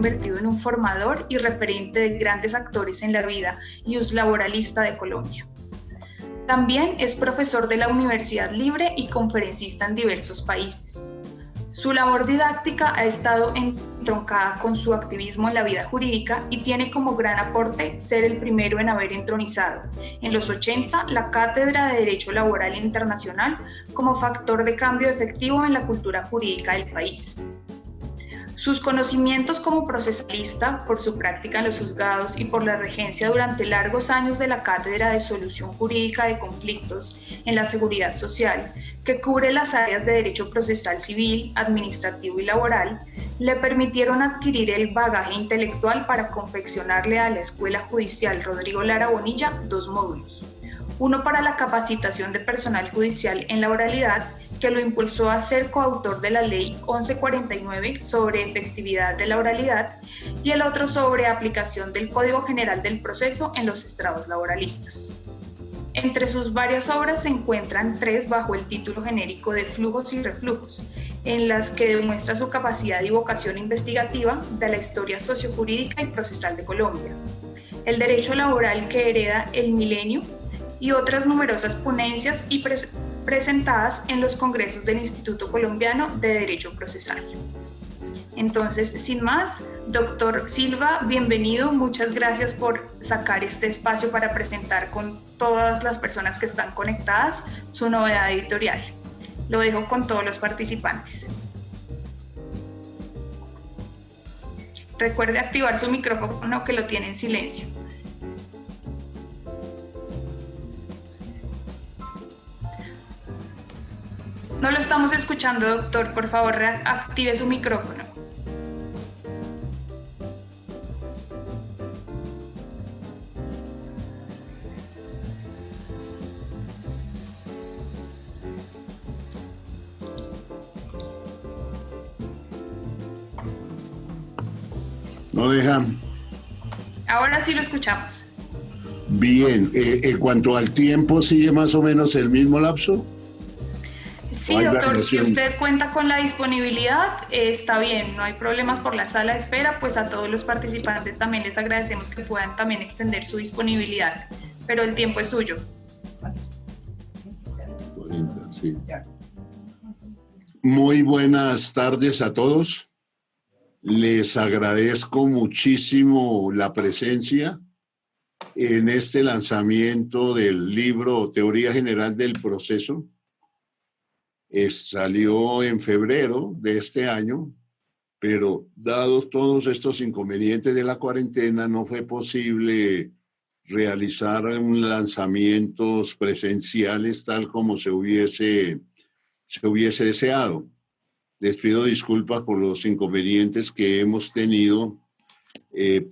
convertido en un formador y referente de grandes actores en la vida y laboralista de Colombia. También es profesor de la Universidad Libre y conferencista en diversos países. Su labor didáctica ha estado entroncada con su activismo en la vida jurídica y tiene como gran aporte ser el primero en haber entronizado, en los 80, la Cátedra de Derecho Laboral Internacional como factor de cambio efectivo en la cultura jurídica del país. Sus conocimientos como procesalista, por su práctica en los juzgados y por la regencia durante largos años de la Cátedra de Solución Jurídica de Conflictos en la Seguridad Social, que cubre las áreas de derecho procesal civil, administrativo y laboral, le permitieron adquirir el bagaje intelectual para confeccionarle a la Escuela Judicial Rodrigo Lara Bonilla 2 módulos. Uno para la capacitación de personal judicial en la oralidad, que lo impulsó a ser coautor de la Ley 1149 sobre efectividad de la oralidad, y el otro sobre aplicación del Código General del Proceso en los estrados laboralistas. Entre sus varias obras se encuentran 3 bajo el título genérico de Flujos y Reflujos, en las que demuestra su capacidad y vocación investigativa de la historia sociojurídica y procesal de Colombia, el derecho laboral que hereda el milenio, y otras numerosas ponencias y presentadas en los congresos del Instituto Colombiano de Derecho Procesal. Entonces, sin más, doctor Silva, bienvenido, muchas gracias por sacar este espacio para presentar con todas las personas que están conectadas su novedad editorial. Lo dejo con todos los participantes. Recuerde activar su micrófono, que lo tiene en silencio. No lo estamos escuchando, doctor. Por favor, active su micrófono. No deja. Ahora sí lo escuchamos. Bien. En cuanto al tiempo, ¿sigue más o menos el mismo lapso? Sí, doctor, si usted cuenta con la disponibilidad, está bien, no hay problemas por la sala de espera, pues a todos los participantes también les agradecemos que puedan también extender su disponibilidad, pero el tiempo es suyo. 40, sí. Muy buenas tardes a todos. Les agradezco muchísimo la presencia en este lanzamiento del libro Teoría General del Proceso. Salió en febrero de este año, pero dados todos estos inconvenientes de la cuarentena, no fue posible realizar lanzamientos presenciales tal como se hubiese deseado. Les pido disculpas por los inconvenientes que hemos tenido,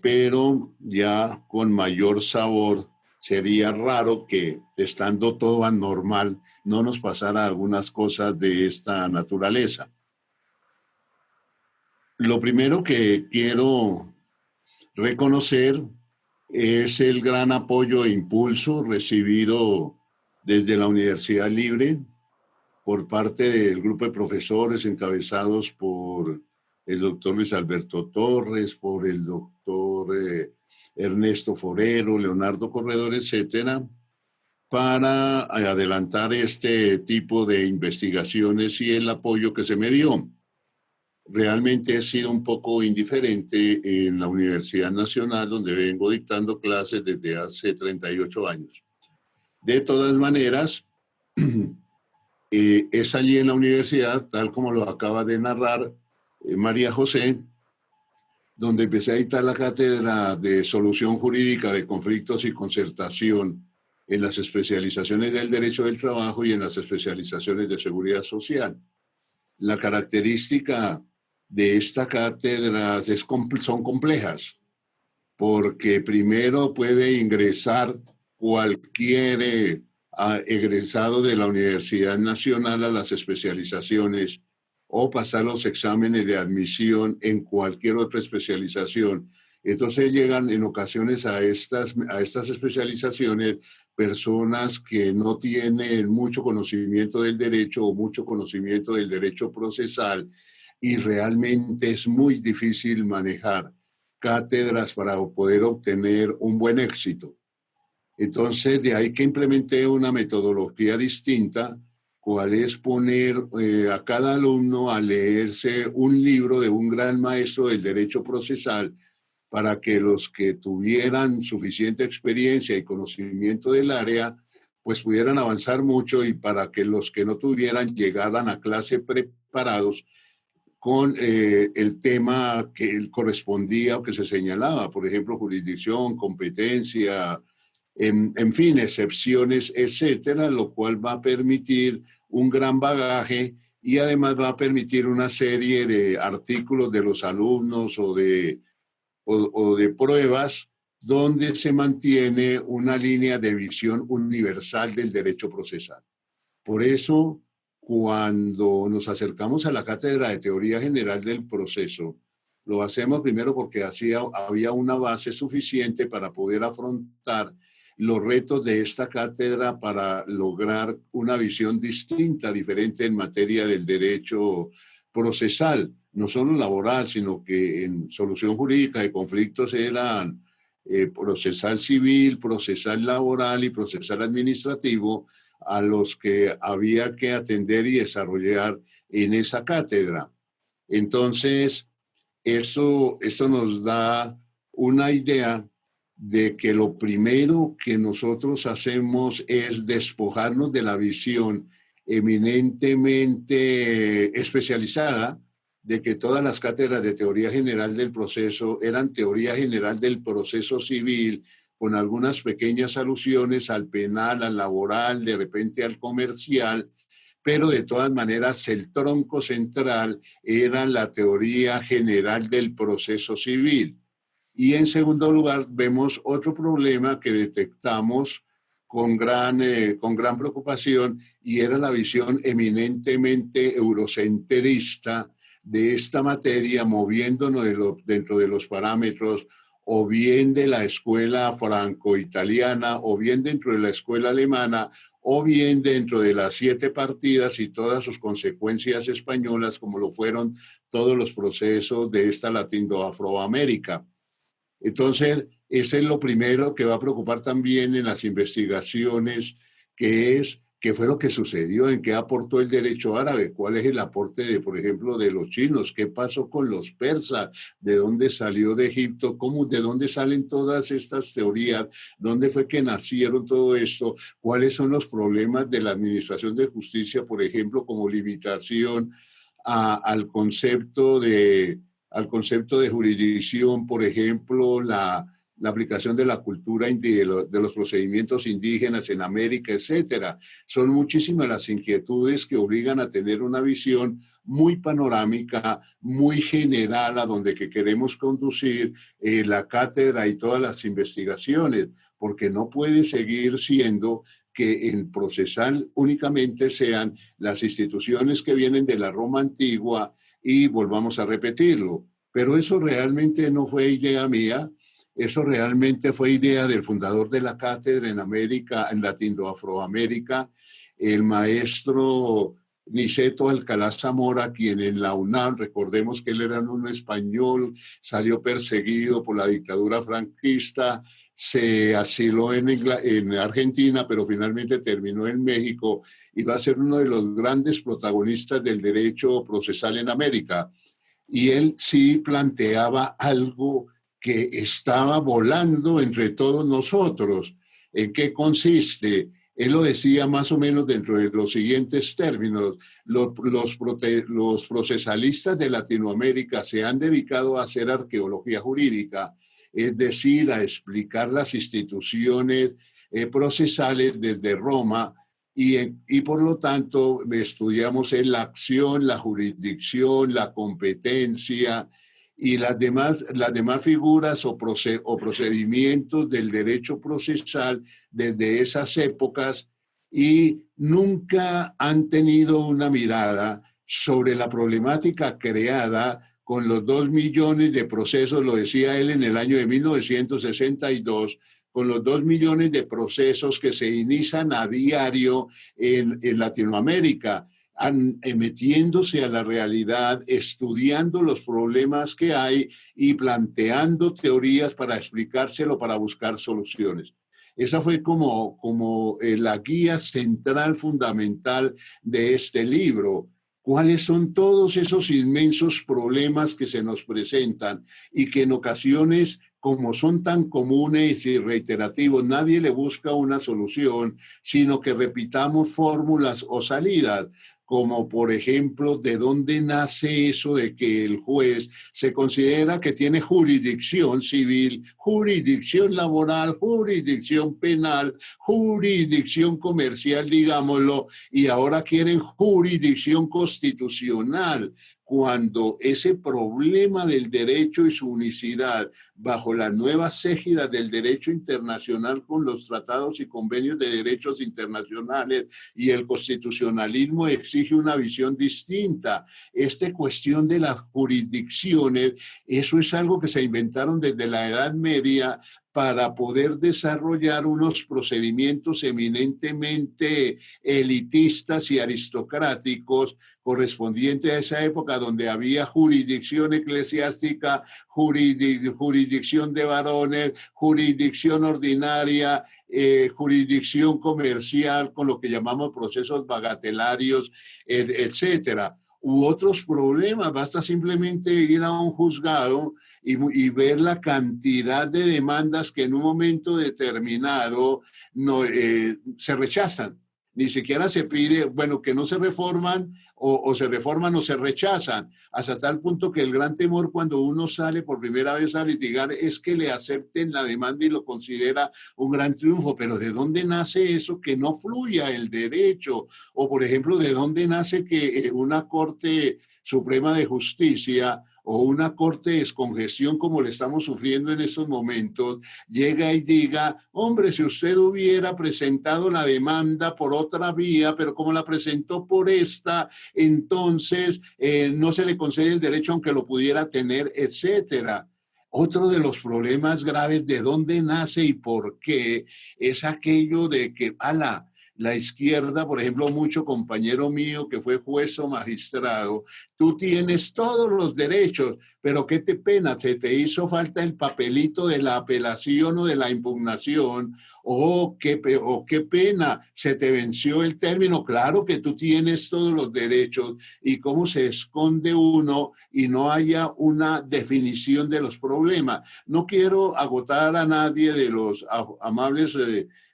pero ya con mayor sabor. Sería raro que, estando todo anormal, no nos pasara algunas cosas de esta naturaleza. Lo primero que quiero reconocer es el gran apoyo e impulso recibido desde la Universidad Libre por parte del grupo de profesores encabezados por el doctor Luis Alberto Torres, por el doctor Ernesto Forero, Leonardo Corredor, etcétera, para adelantar este tipo de investigaciones y el apoyo que se me dio. Realmente he sido un poco indiferente en la Universidad Nacional, donde vengo dictando clases desde hace 38 años. De todas maneras, es allí en la universidad, tal como lo acaba de narrar María José, donde empecé a dictar la cátedra de Solución Jurídica de Conflictos y Concertación en las especializaciones del Derecho del Trabajo y en las especializaciones de Seguridad Social. La característica de esta cátedra son complejas, porque primero puede ingresar cualquier egresado de la Universidad Nacional a las especializaciones o pasar los exámenes de admisión en cualquier otra especialización. Entonces llegan en ocasiones a estas especializaciones personas que no tienen mucho conocimiento del derecho o mucho conocimiento del derecho procesal, y realmente es muy difícil manejar cátedras para poder obtener un buen éxito. Entonces, de ahí que implementé una metodología distinta, cual es poner a cada alumno a leerse un libro de un gran maestro del derecho procesal para que los que tuvieran suficiente experiencia y conocimiento del área, pues pudieran avanzar mucho, y para que los que no tuvieran llegaran a clase preparados con el tema que correspondía o que se señalaba, por ejemplo, jurisdicción, competencia, en fin, excepciones, etcétera, lo cual va a permitir un gran bagaje y además va a permitir una serie de artículos de los alumnos o de pruebas donde se mantiene una línea de visión universal del derecho procesal. Por eso, cuando nos acercamos a la Cátedra de Teoría General del Proceso, lo hacemos primero porque había una base suficiente para poder afrontar los retos de esta cátedra para lograr una visión distinta, diferente en materia del derecho procesal, no solo laboral, sino que en solución jurídica de conflictos eran procesal civil, procesal laboral y procesal administrativo, a los que había que atender y desarrollar en esa cátedra. Entonces, eso nos da una idea de que lo primero que nosotros hacemos es despojarnos de la visión eminentemente especializada de que todas las cátedras de teoría general del proceso eran teoría general del proceso civil, con algunas pequeñas alusiones al penal, al laboral, de repente al comercial, pero de todas maneras el tronco central era la teoría general del proceso civil. Y en segundo lugar, vemos otro problema que detectamos con gran preocupación, y era la visión eminentemente eurocentrista de esta materia, moviéndonos dentro de los parámetros o bien de la escuela franco-italiana, o bien dentro de la escuela alemana, o bien dentro de las 7 partidas y todas sus consecuencias españolas, como lo fueron todos los procesos de esta Latino-Afroamérica. Entonces, ese es lo primero que va a preocupar también en las investigaciones, que es qué fue lo que sucedió, en qué aportó el derecho árabe, cuál es el aporte, por ejemplo, de los chinos, qué pasó con los persas, de dónde salió de Egipto, de dónde salen todas estas teorías, dónde fue que nacieron todo esto, cuáles son los problemas de la administración de justicia, por ejemplo, como limitación al concepto de jurisdicción, por ejemplo, la aplicación de la cultura, de los procedimientos indígenas en América, etcétera. Son muchísimas las inquietudes que obligan a tener una visión muy panorámica, muy general, a donde que queremos conducir la cátedra y todas las investigaciones, porque no puede seguir siendo que en procesal únicamente sean las instituciones que vienen de la Roma antigua y volvamos a repetirlo. Pero eso realmente no fue idea mía, eso realmente fue idea del fundador de la cátedra en América, en Latino-Afroamérica, el maestro Niceto Alcalá Zamora, quien en la UNAM, recordemos que él era un español, salió perseguido por la dictadura franquista, se asiló en Argentina, pero finalmente terminó en México y va a ser uno de los grandes protagonistas del derecho procesal en América. Y él sí planteaba algo que estaba volando entre todos nosotros. ¿En qué consiste? Él lo decía más o menos dentro de los siguientes términos. Los procesalistas de Latinoamérica se han dedicado a hacer arqueología jurídica, es decir, a explicar las instituciones procesales desde Roma, y por lo tanto estudiamos la acción, la jurisdicción, la competencia y las demás figuras o procedimientos del derecho procesal desde esas épocas, y nunca han tenido una mirada sobre la problemática creada con los 2 millones de procesos, lo decía él en el año de 1962, con los 2 millones de procesos que se inician a diario en Latinoamérica. metiéndose a la realidad, estudiando los problemas que hay y planteando teorías para explicárselo, para buscar soluciones. Esa fue como la guía central fundamental de este libro. ¿Cuáles son todos esos inmensos problemas que se nos presentan y que en ocasiones, como son tan comunes y reiterativos, nadie le busca una solución, sino que repitamos fórmulas o salidas? Como por ejemplo, ¿de dónde nace eso de que el juez se considera que tiene jurisdicción civil, jurisdicción laboral, jurisdicción penal, jurisdicción comercial, digámoslo, y ahora quieren jurisdicción constitucional? Cuando ese problema del derecho y su unicidad bajo las nuevas égidas del derecho internacional con los tratados y convenios de derechos internacionales y el constitucionalismo exige una visión distinta. Esta cuestión de las jurisdicciones, eso es algo que se inventaron desde la Edad Media para poder desarrollar unos procedimientos eminentemente elitistas y aristocráticos correspondiente a esa época donde había jurisdicción eclesiástica, jurisdicción de varones, jurisdicción ordinaria, jurisdicción comercial, con lo que llamamos procesos bagatelarios, etcétera. U otros problemas, basta simplemente ir a un juzgado y ver la cantidad de demandas que en un momento determinado no, se rechazan. Ni siquiera se pide, bueno, que no se reforman o se reforman o se rechazan, hasta tal punto que el gran temor cuando uno sale por primera vez a litigar es que le acepten la demanda y lo considera un gran triunfo. Pero ¿de dónde nace eso que no fluya el derecho? O, por ejemplo, ¿de dónde nace que una Corte Suprema de Justicia o una corte de descongestión como le estamos sufriendo en estos momentos, llega y diga, hombre, si usted hubiera presentado la demanda por otra vía, pero como la presentó por esta, entonces no se le concede el derecho aunque lo pudiera tener, etcétera? Otro de los problemas graves de dónde nace y por qué es aquello de que, la izquierda, por ejemplo, mucho compañero mío que fue juez o magistrado, tú tienes todos los derechos, pero qué te pena, se te hizo falta el papelito de la apelación o de la impugnación, o qué pena, se te venció el término. Claro que tú tienes todos los derechos, y cómo se esconde uno y no haya una definición de los problemas. No quiero agotar a nadie de los amables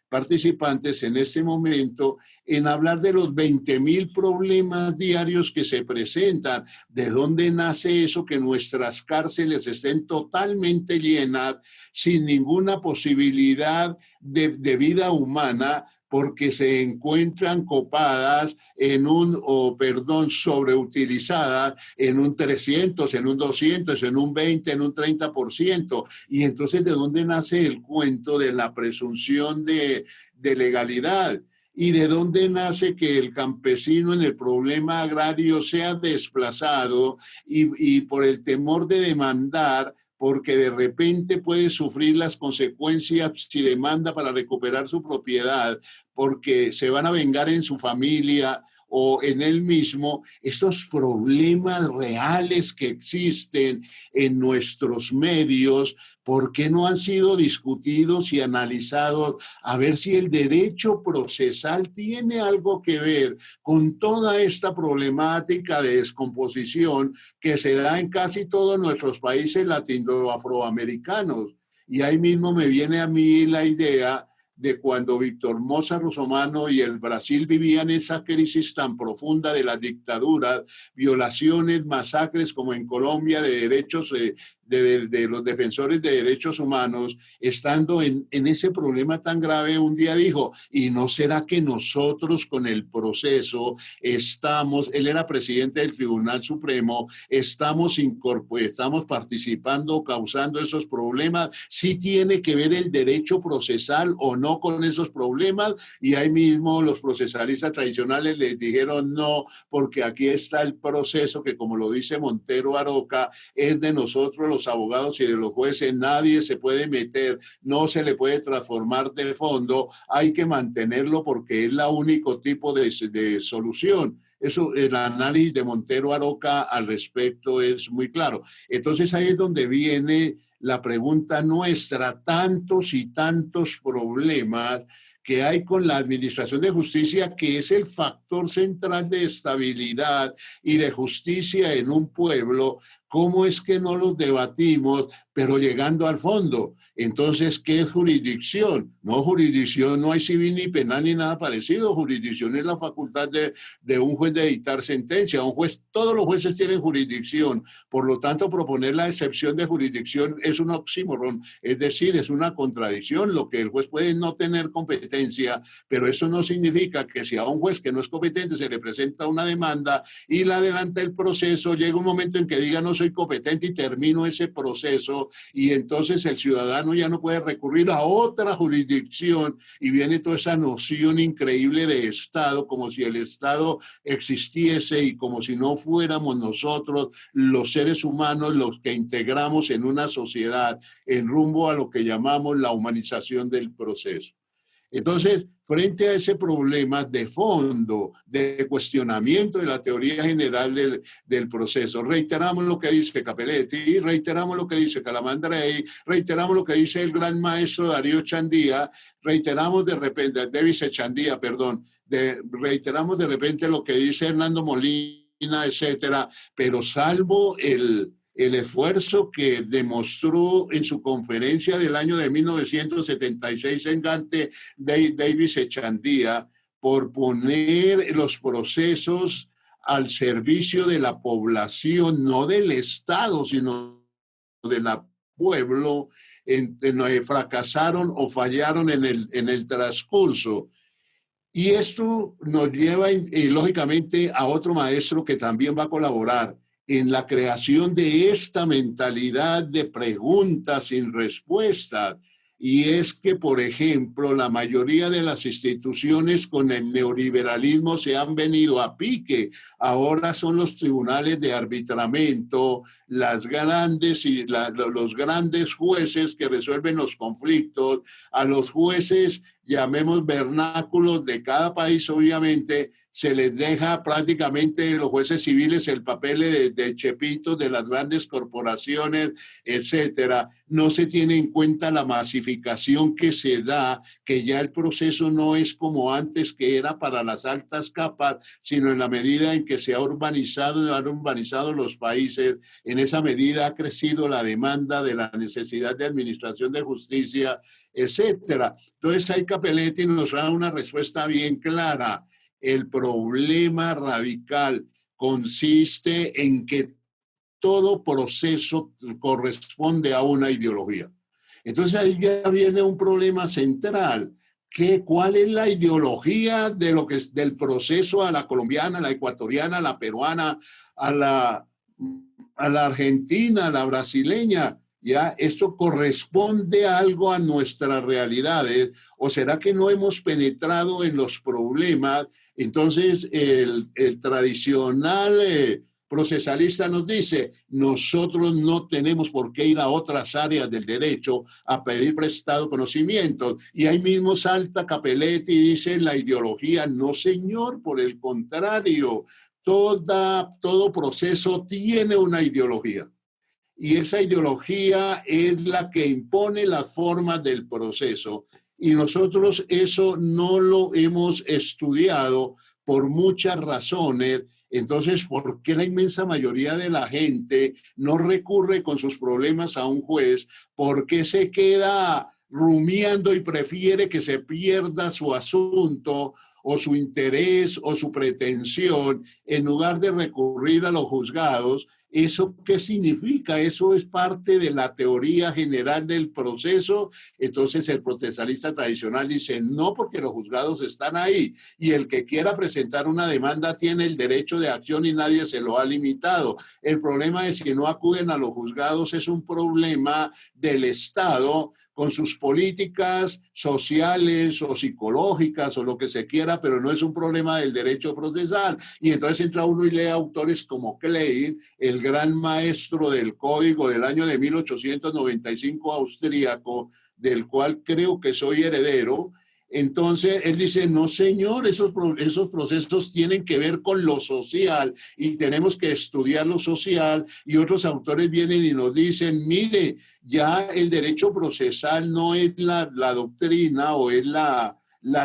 participantes en este momento en hablar de los 20,000 problemas diarios que se presentan. ¿De dónde nace eso que nuestras cárceles estén totalmente llenas sin ninguna posibilidad de vida humana? Porque se encuentran copadas sobreutilizadas en un 300, en un 200, en un 20, en un 30%. Y entonces, ¿de dónde nace el cuento de la presunción de legalidad? ¿Y de dónde nace que el campesino en el problema agrario sea desplazado y por el temor de demandar, porque de repente puede sufrir las consecuencias si demanda para recuperar su propiedad, porque se van a vengar en su familia o en él mismo? Esos problemas reales que existen en nuestros medios, ¿por qué no han sido discutidos y analizados a ver si el derecho procesal tiene algo que ver con toda esta problemática de descomposición que se da en casi todos nuestros países latinoafroamericanos? Y ahí mismo me viene a mí la idea de cuando Víctor Moza Russomano y el Brasil vivían esa crisis tan profunda de las dictaduras, violaciones, masacres como en Colombia de derechos de los defensores de derechos humanos, estando en ese problema tan grave, un día dijo, ¿y no será que nosotros con el proceso estamos, él era presidente del Tribunal Supremo, estamos participando, causando esos problemas? ¿Sí tiene que ver el derecho procesal o no con esos problemas? Y ahí mismo los procesalistas tradicionales les dijeron no, porque aquí está el proceso que, como lo dice Montero Aroca, es de nosotros los abogados y de los jueces, nadie se puede meter, no se le puede transformar de fondo, hay que mantenerlo porque es el único tipo de solución. Eso, el análisis de Montero Aroca al respecto es muy claro. Entonces ahí es donde viene la pregunta nuestra, tantos y tantos problemas que hay con la administración de justicia, que es el factor central de estabilidad y de justicia en un pueblo. ¿Cómo es que no los debatimos, pero llegando al fondo? Entonces, ¿qué es jurisdicción? No, jurisdicción no hay civil ni penal ni nada parecido. Jurisdicción es la facultad de un juez de dictar sentencia. Un juez, todos los jueces tienen jurisdicción. Por lo tanto, proponer la excepción de jurisdicción es un oxímoron, es decir, es una contradicción. Lo que el juez puede no tener competencia, pero eso no significa que si a un juez que no es competente se le presenta una demanda y la adelanta el proceso, llega un momento en que diga no soy competente y termino ese proceso, y entonces el ciudadano ya no puede recurrir a otra jurisdicción y viene toda esa noción increíble de Estado, como si el Estado existiese y como si no fuéramos nosotros los seres humanos los que integramos en una sociedad en rumbo a lo que llamamos la humanización del proceso. Entonces, frente a ese problema de fondo, de cuestionamiento de la teoría general del proceso, reiteramos lo que dice Capelletti, reiteramos lo que dice Calamandrei, reiteramos lo que dice el gran maestro Darío Chandía, reiteramos de repente, David Echandía, perdón, reiteramos de repente lo que dice Hernando Molina, etcétera, pero salvo el esfuerzo que demostró en su conferencia del año de 1976 en Gante, Davis Echandía, por poner los procesos al servicio de la población, no del Estado, sino del pueblo, fracasaron o fallaron en el transcurso. Y esto nos lleva, lógicamente, a otro maestro que también va a colaborar en la creación de esta mentalidad de preguntas sin respuestas. Y es que, por ejemplo, la mayoría de las instituciones con el neoliberalismo se han venido a pique. Ahora son los tribunales de arbitramiento, los grandes jueces que resuelven los conflictos, a los jueces, llamemos vernáculos de cada país, obviamente, se les deja prácticamente los jueces civiles el papel de chepitos de las grandes corporaciones, etcétera. No se tiene en cuenta la masificación que se da, que ya el proceso no es como antes, que era para las altas capas, sino en la medida en que se han urbanizado los países, en esa medida ha crecido la demanda de la necesidad de administración de justicia, etcétera. Entonces, ahí Capelletti nos da una respuesta bien clara. El problema radical consiste en que todo proceso corresponde a una ideología. Entonces ahí ya viene un problema central. ¿Cuál es la ideología de lo que es del proceso a la colombiana, a la ecuatoriana, a la peruana, a la argentina, a la brasileña? ¿Ya? ¿Esto corresponde a algo a nuestras realidades? ¿O será que no hemos penetrado en los problemas? Entonces, el tradicional procesalista nos dice, nosotros no tenemos por qué ir a otras áreas del derecho a pedir prestado conocimiento. Y ahí mismo salta Capelletti y dice, la ideología, no señor, por el contrario, todo proceso tiene una ideología. Y esa ideología es la que impone las formas del proceso. Y nosotros eso no lo hemos estudiado por muchas razones. Entonces, ¿por qué la inmensa mayoría de la gente no recurre con sus problemas a un juez? ¿Por qué se queda rumiando y prefiere que se pierda su asunto o su interés o su pretensión en lugar de recurrir a los juzgados? ¿Eso qué significa? Eso es parte de la teoría general del proceso. Entonces el procesalista tradicional dice, no, porque los juzgados están ahí y el que quiera presentar una demanda tiene el derecho de acción y nadie se lo ha limitado. El problema es que no acuden a los juzgados, es un problema del Estado con sus políticas sociales o psicológicas o lo que se quiera etcétera, pero no es un problema del derecho procesal. Y entonces entra uno y lee autores como Klein, el gran maestro del código del año de 1895 austríaco, del cual creo que soy heredero. Entonces él dice, no señor, esos procesos tienen que ver con lo social y tenemos que estudiar lo social, y otros autores vienen y nos dicen, mire, ya el derecho procesal no es la doctrina o es la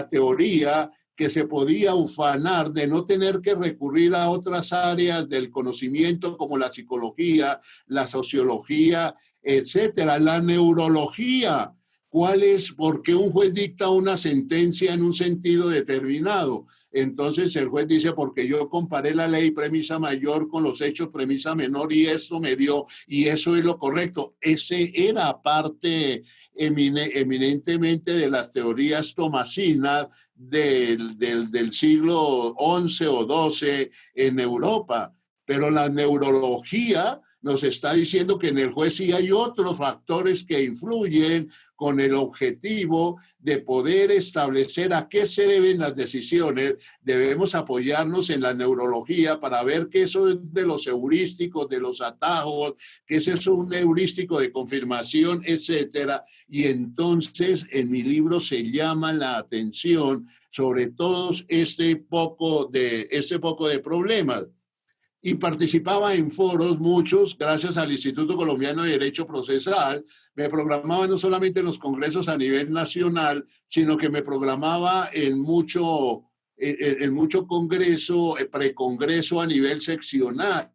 teoría que se podía ufanar de no tener que recurrir a otras áreas del conocimiento como la psicología, la sociología, etcétera, la neurología. ¿Cuál es? ¿Por qué un juez dicta una sentencia en un sentido determinado? Entonces el juez dice, porque yo comparé la ley premisa mayor con los hechos premisa menor y eso me dio, y eso es lo correcto. Ese era parte eminentemente de las teorías tomasinas del siglo XI o XII en Europa. Pero la neurología nos está diciendo que en el juez sí hay otros factores que influyen con el objetivo de poder establecer a qué se deben las decisiones. Debemos apoyarnos en la neurología para ver qué eso es de los heurísticos, de los atajos, qué es eso un heurístico de confirmación, etcétera. Y entonces en mi libro se llama la atención sobre todos este poco de problemas. Y participaba en foros, muchos, gracias al Instituto Colombiano de Derecho Procesal. Me programaba no solamente en los congresos a nivel nacional, sino que me programaba en mucho congreso, precongreso a nivel seccional.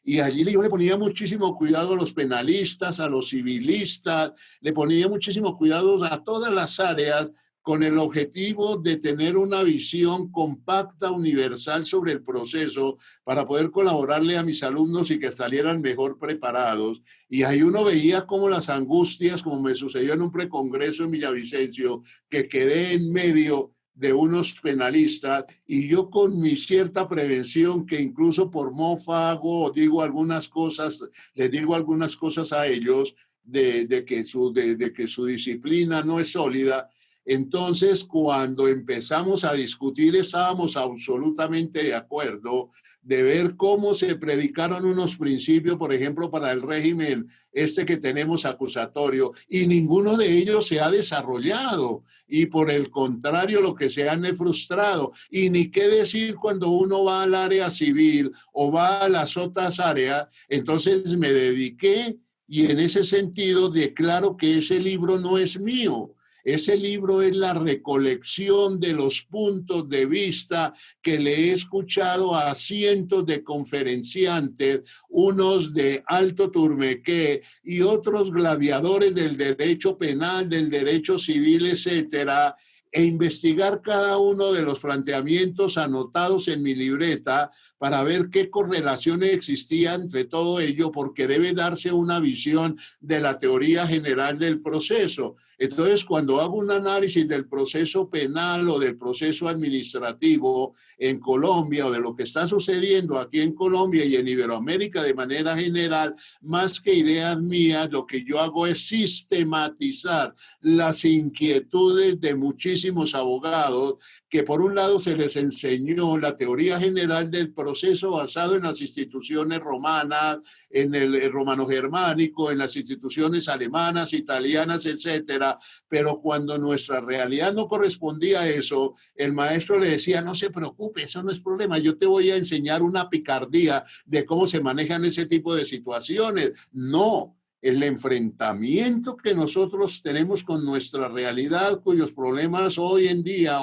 Y allí yo le ponía muchísimo cuidado a los penalistas, a los civilistas, le ponía muchísimo cuidado a todas las áreas, con el objetivo de tener una visión compacta, universal sobre el proceso para poder colaborarle a mis alumnos y que salieran mejor preparados. Y ahí uno veía como las angustias, como me sucedió en un precongreso en Villavicencio, que quedé en medio de unos penalistas y yo con mi cierta prevención, que incluso por mofa hago, digo algunas cosas, les digo algunas cosas a ellos de que su disciplina no es sólida. Entonces, cuando empezamos a discutir, estábamos absolutamente de acuerdo de ver cómo se predicaron unos principios, por ejemplo, para el régimen que tenemos acusatorio, y ninguno de ellos se ha desarrollado, y por el contrario, lo que se han es frustrado. Y ni qué decir cuando uno va al área civil o va a las otras áreas. Entonces me dediqué, y en ese sentido declaro que ese libro no es mío. Ese libro es la recolección de los puntos de vista que le he escuchado a cientos de conferenciantes, unos de Alto Turmequé y otros gladiadores del derecho penal, del derecho civil, etcétera, e investigar cada uno de los planteamientos anotados en mi libreta para ver qué correlaciones existían entre todo ello, porque debe darse una visión de la teoría general del proceso. Entonces, cuando hago un análisis del proceso penal o del proceso administrativo en Colombia, o de lo que está sucediendo aquí en Colombia y en Iberoamérica de manera general, más que ideas mías, lo que yo hago es sistematizar las inquietudes de muchísimos abogados que por un lado se les enseñó la teoría general del proceso basado en las instituciones romanas, en el romano-germánico, en las instituciones alemanas, italianas, etcétera, pero cuando nuestra realidad no correspondía a eso, el maestro le decía, no se preocupe, eso no es problema, yo te voy a enseñar una picardía de cómo se manejan ese tipo de situaciones. No, el enfrentamiento que nosotros tenemos con nuestra realidad, cuyos problemas hoy en día,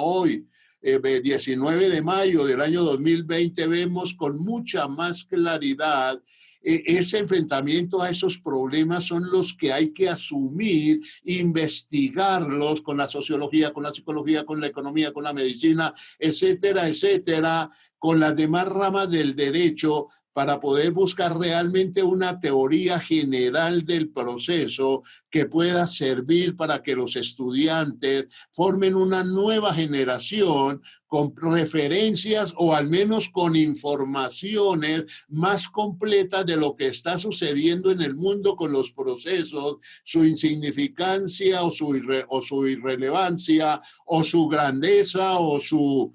19 de mayo del año 2020, vemos con mucha más claridad. Ese enfrentamiento a esos problemas son los que hay que asumir, investigarlos con la sociología, con la psicología, con la economía, con la medicina, etcétera, etcétera, con las demás ramas del derecho, para poder buscar realmente una teoría general del proceso que pueda servir para que los estudiantes formen una nueva generación con referencias o al menos con informaciones más completas de lo que está sucediendo en el mundo con los procesos, su insignificancia o su irrelevancia o su grandeza o su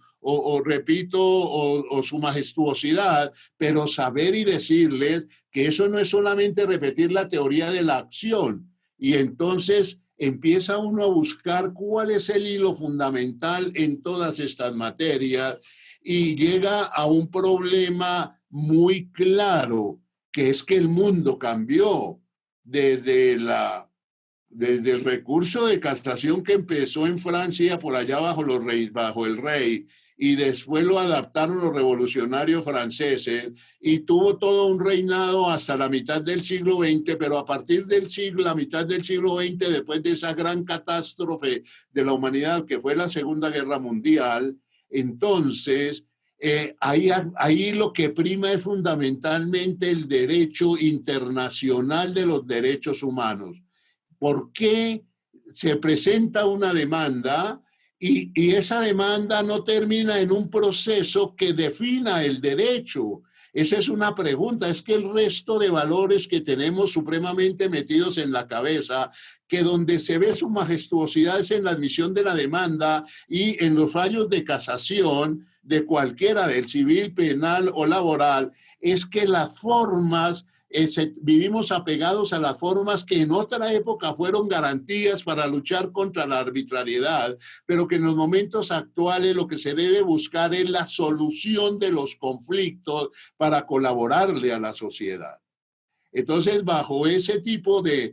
repito, o su majestuosidad, pero saber y decirles que eso no es solamente repetir la teoría de la acción. Y entonces empieza uno a buscar cuál es el hilo fundamental en todas estas materias y llega a un problema muy claro, que es que el mundo cambió desde el recurso de castración que empezó en Francia por allá bajo el rey, y después lo adaptaron los revolucionarios franceses y tuvo todo un reinado hasta la mitad del siglo XX, pero a partir la mitad del siglo XX, después de esa gran catástrofe de la humanidad que fue la Segunda Guerra Mundial, entonces ahí lo que prima es fundamentalmente el derecho internacional de los derechos humanos. ¿Por qué se presenta una demanda y esa demanda no termina en un proceso que defina el derecho? Esa es una pregunta. Es que el resto de valores que tenemos supremamente metidos en la cabeza, que donde se ve su majestuosidad es en la admisión de la demanda y en los fallos de casación de cualquiera, del civil, penal o laboral, es que las formas vivimos apegados a las formas que en otra época fueron garantías para luchar contra la arbitrariedad, pero que en los momentos actuales lo que se debe buscar es la solución de los conflictos para colaborarle a la sociedad. Entonces, bajo ese tipo de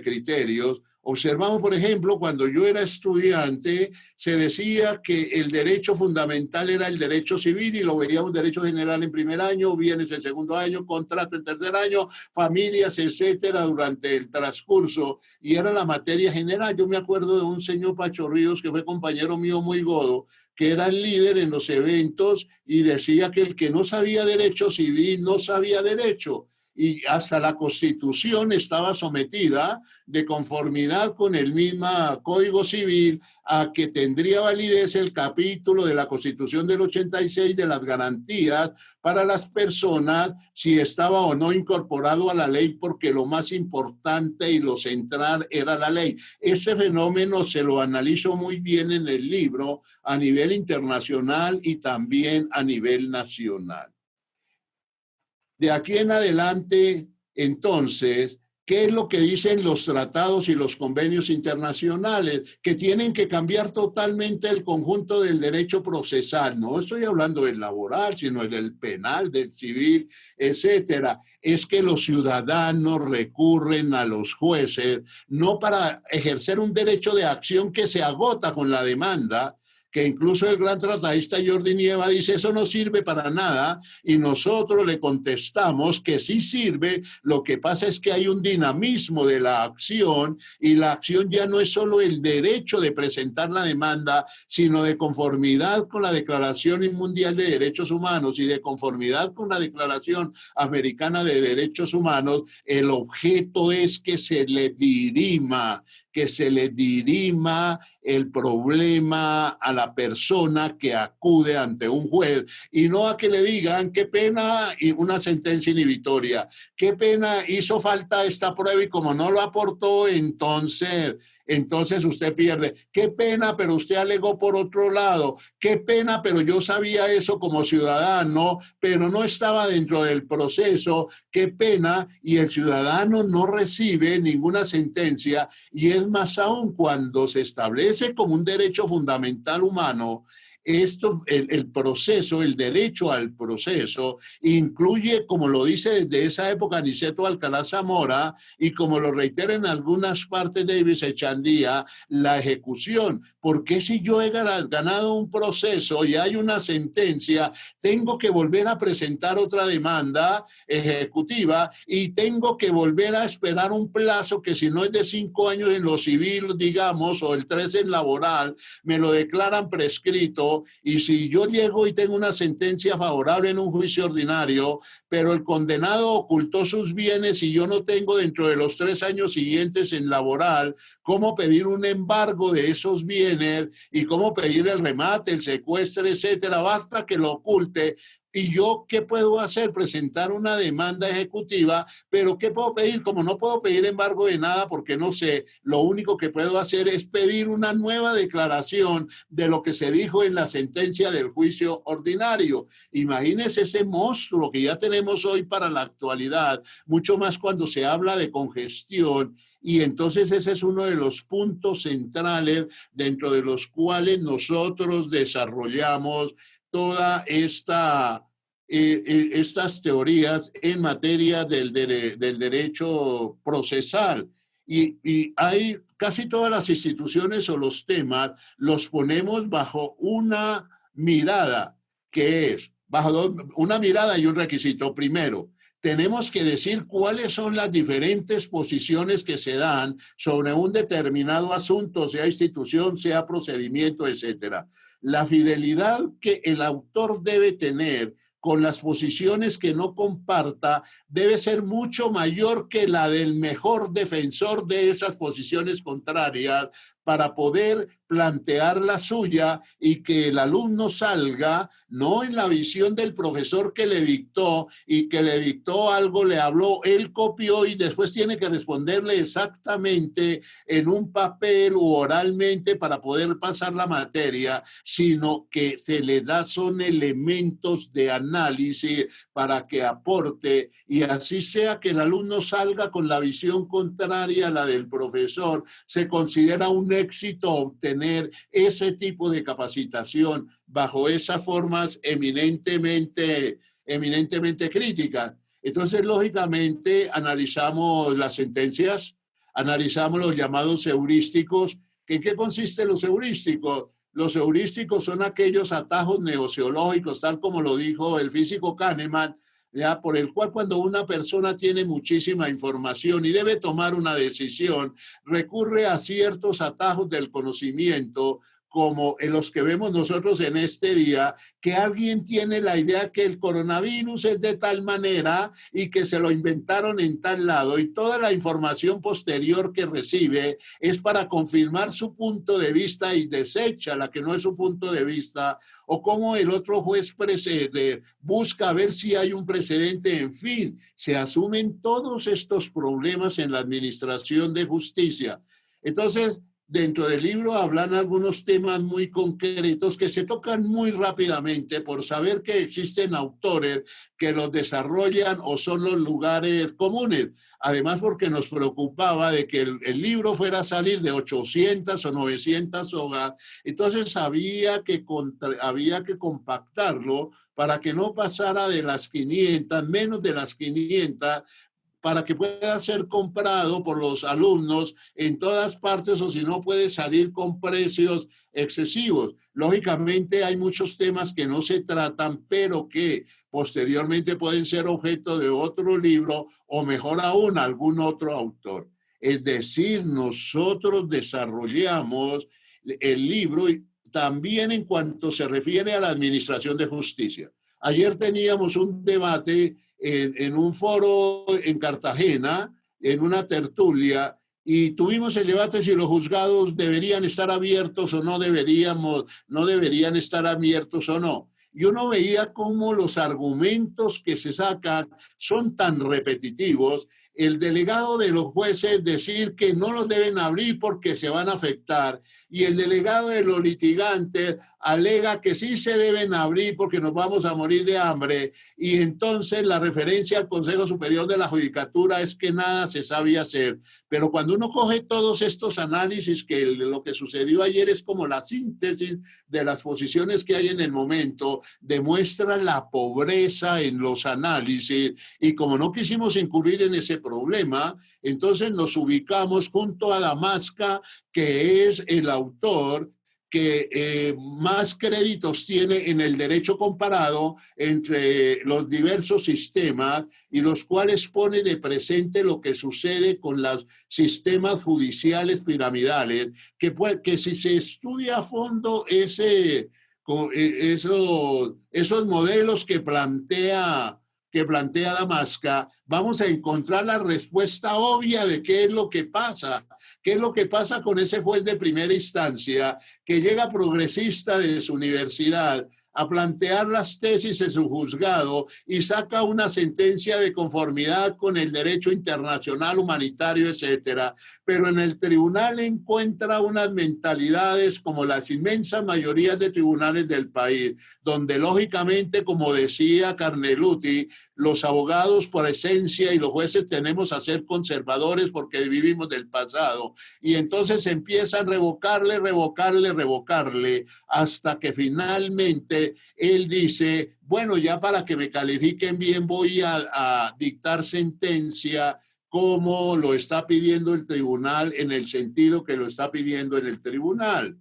criterios, observamos, por ejemplo, cuando yo era estudiante, se decía que el derecho fundamental era el derecho civil y lo veíamos derecho general en primer año, bienes en segundo año, contrato en tercer año, familias, etcétera, durante el transcurso, y era la materia general. Yo me acuerdo de un señor Pacho Ríos, que fue compañero mío muy godo, que era el líder en los eventos y decía que el que no sabía derecho civil no sabía derecho. Y hasta la Constitución estaba sometida de conformidad con el mismo Código Civil a que tendría validez el capítulo de la Constitución del 86 de las garantías para las personas si estaba o no incorporado a la ley, porque lo más importante y lo central era la ley. Ese fenómeno se lo analizo muy bien en el libro a nivel internacional y también a nivel nacional. De aquí en adelante, entonces, ¿qué es lo que dicen los tratados y los convenios internacionales? Que tienen que cambiar totalmente el conjunto del derecho procesal. No estoy hablando del laboral, sino del penal, del civil, etcétera. Es que los ciudadanos recurren a los jueces no para ejercer un derecho de acción que se agota con la demanda, que incluso el gran tratadista Jordi Nieva dice eso no sirve para nada, y nosotros le contestamos que sí sirve. Lo que pasa es que hay un dinamismo de la acción, y la acción ya no es solo el derecho de presentar la demanda, sino de conformidad con la Declaración Mundial de Derechos Humanos y de conformidad con la Declaración Americana de Derechos Humanos. El objeto es que se le dirima el problema a la persona que acude ante un juez, y no a que le digan qué pena y una sentencia inhibitoria, qué pena hizo falta esta prueba y como no lo aportó, entonces usted pierde. Qué pena, pero usted alegó por otro lado. Qué pena, pero yo sabía eso como ciudadano, pero no estaba dentro del proceso. Qué pena, y el ciudadano no recibe ninguna sentencia, y es más aún cuando se establece como un derecho fundamental humano. El proceso, el derecho al proceso, incluye, como lo dice desde esa época Niceto Alcalá Zamora, y como lo reitera en algunas partes de Davis Echandía, la ejecución. Porque si yo he ganado un proceso y hay una sentencia, tengo que volver a presentar otra demanda ejecutiva y tengo que volver a esperar un plazo que, si no es de 5 años en lo civil, digamos, o el 3 en laboral, me lo declaran prescrito, juicio, y si yo llego y tengo una sentencia favorable en un juicio ordinario, pero el condenado ocultó sus bienes y yo no tengo dentro de los 3 años siguientes en laboral, cómo pedir un embargo de esos bienes y cómo pedir el remate, el secuestro, etcétera, basta que lo oculte. ¿Y yo qué puedo hacer? Presentar una demanda ejecutiva, pero ¿qué puedo pedir? Como no puedo pedir embargo de nada porque no sé, lo único que puedo hacer es pedir una nueva declaración de lo que se dijo en la sentencia del juicio ordinario. Imagínense ese monstruo que ya tenemos hoy para la actualidad, mucho más cuando se habla de congestión, y entonces ese es uno de los puntos centrales dentro de los cuales nosotros desarrollamos toda estas teorías en materia del derecho procesal. Y hay casi todas las instituciones o los temas los ponemos bajo una mirada, que es bajo una mirada y un requisito. Primero, tenemos que decir cuáles son las diferentes posiciones que se dan sobre un determinado asunto, sea institución, sea procedimiento, etcétera. La fidelidad que el autor debe tener con las posiciones que no comparta debe ser mucho mayor que la del mejor defensor de esas posiciones contrarias para poder plantear la suya y que el alumno salga no en la visión del profesor que le dictó y que le dictó algo, le habló, él copió y después tiene que responderle exactamente en un papel u oralmente para poder pasar la materia, sino que se le da son elementos de análisis para que aporte y así sea que el alumno salga con la visión contraria a la del profesor, se considera un éxito obtener ese tipo de capacitación bajo esas formas eminentemente críticas. Entonces, lógicamente, analizamos las sentencias, analizamos los llamados heurísticos. ¿En qué consisten los heurísticos? Los heurísticos son aquellos atajos neociológicos, tal como lo dijo el físico Kahneman, ¿ya? Por el cual cuando una persona tiene muchísima información y debe tomar una decisión, recurre a ciertos atajos del conocimiento, como en los que vemos nosotros en este día, que alguien tiene la idea que el coronavirus es de tal manera y que se lo inventaron en tal lado, y toda la información posterior que recibe es para confirmar su punto de vista y desecha la que no es su punto de vista, o como el otro juez busca ver si hay un precedente. En fin, se asumen todos estos problemas en la administración de justicia. Entonces, dentro del libro hablan algunos temas muy concretos que se tocan muy rápidamente por saber que existen autores que los desarrollan o son los lugares comunes. Además, porque nos preocupaba de que el libro fuera a salir de 800 o 900 hojas, entonces había que compactarlo para que no pasara de las 500, menos de las 500, para que pueda ser comprado por los alumnos en todas partes, o si no puede salir con precios excesivos. Lógicamente hay muchos temas que no se tratan, pero que posteriormente pueden ser objeto de otro libro o mejor aún algún otro autor. Es decir, nosotros desarrollamos el libro y también en cuanto se refiere a la administración de justicia. Ayer teníamos un debate en un foro en Cartagena, en una tertulia, y tuvimos el debate si los juzgados deberían estar abiertos o no deberían estar abiertos o no. Y uno veía cómo los argumentos que se sacan son tan repetitivos. El delegado de los jueces decir que no los deben abrir porque se van a afectar, y el delegado de los litigantes alega que sí se deben abrir porque nos vamos a morir de hambre, y entonces la referencia al Consejo Superior de la Judicatura es que nada se sabía hacer. Pero cuando uno coge todos estos análisis, que lo que sucedió ayer es como la síntesis de las posiciones que hay en el momento, demuestra la pobreza en los análisis, y como no quisimos incurrir en ese problema, entonces nos ubicamos junto a Damasca, que es el autor que más créditos tiene en el derecho comparado entre los diversos sistemas, y los cuales pone de presente lo que sucede con los sistemas judiciales piramidales, que si se estudia a fondo esos modelos que plantea Damasca, vamos a encontrar la respuesta obvia de qué es lo que pasa. ¿Qué es lo que pasa con ese juez de primera instancia que llega progresista de su universidad a plantear las tesis en su juzgado y saca una sentencia de conformidad con el derecho internacional humanitario, etcétera, pero en el tribunal encuentra unas mentalidades como las inmensas mayorías de tribunales del país, donde lógicamente, como decía Carneluti, los abogados por esencia y los jueces tenemos a ser conservadores porque vivimos del pasado, y entonces empiezan a revocarle hasta que finalmente él dice, bueno, ya para que me califiquen bien voy a dictar sentencia como lo está pidiendo el tribunal, en el sentido que lo está pidiendo en el tribunal.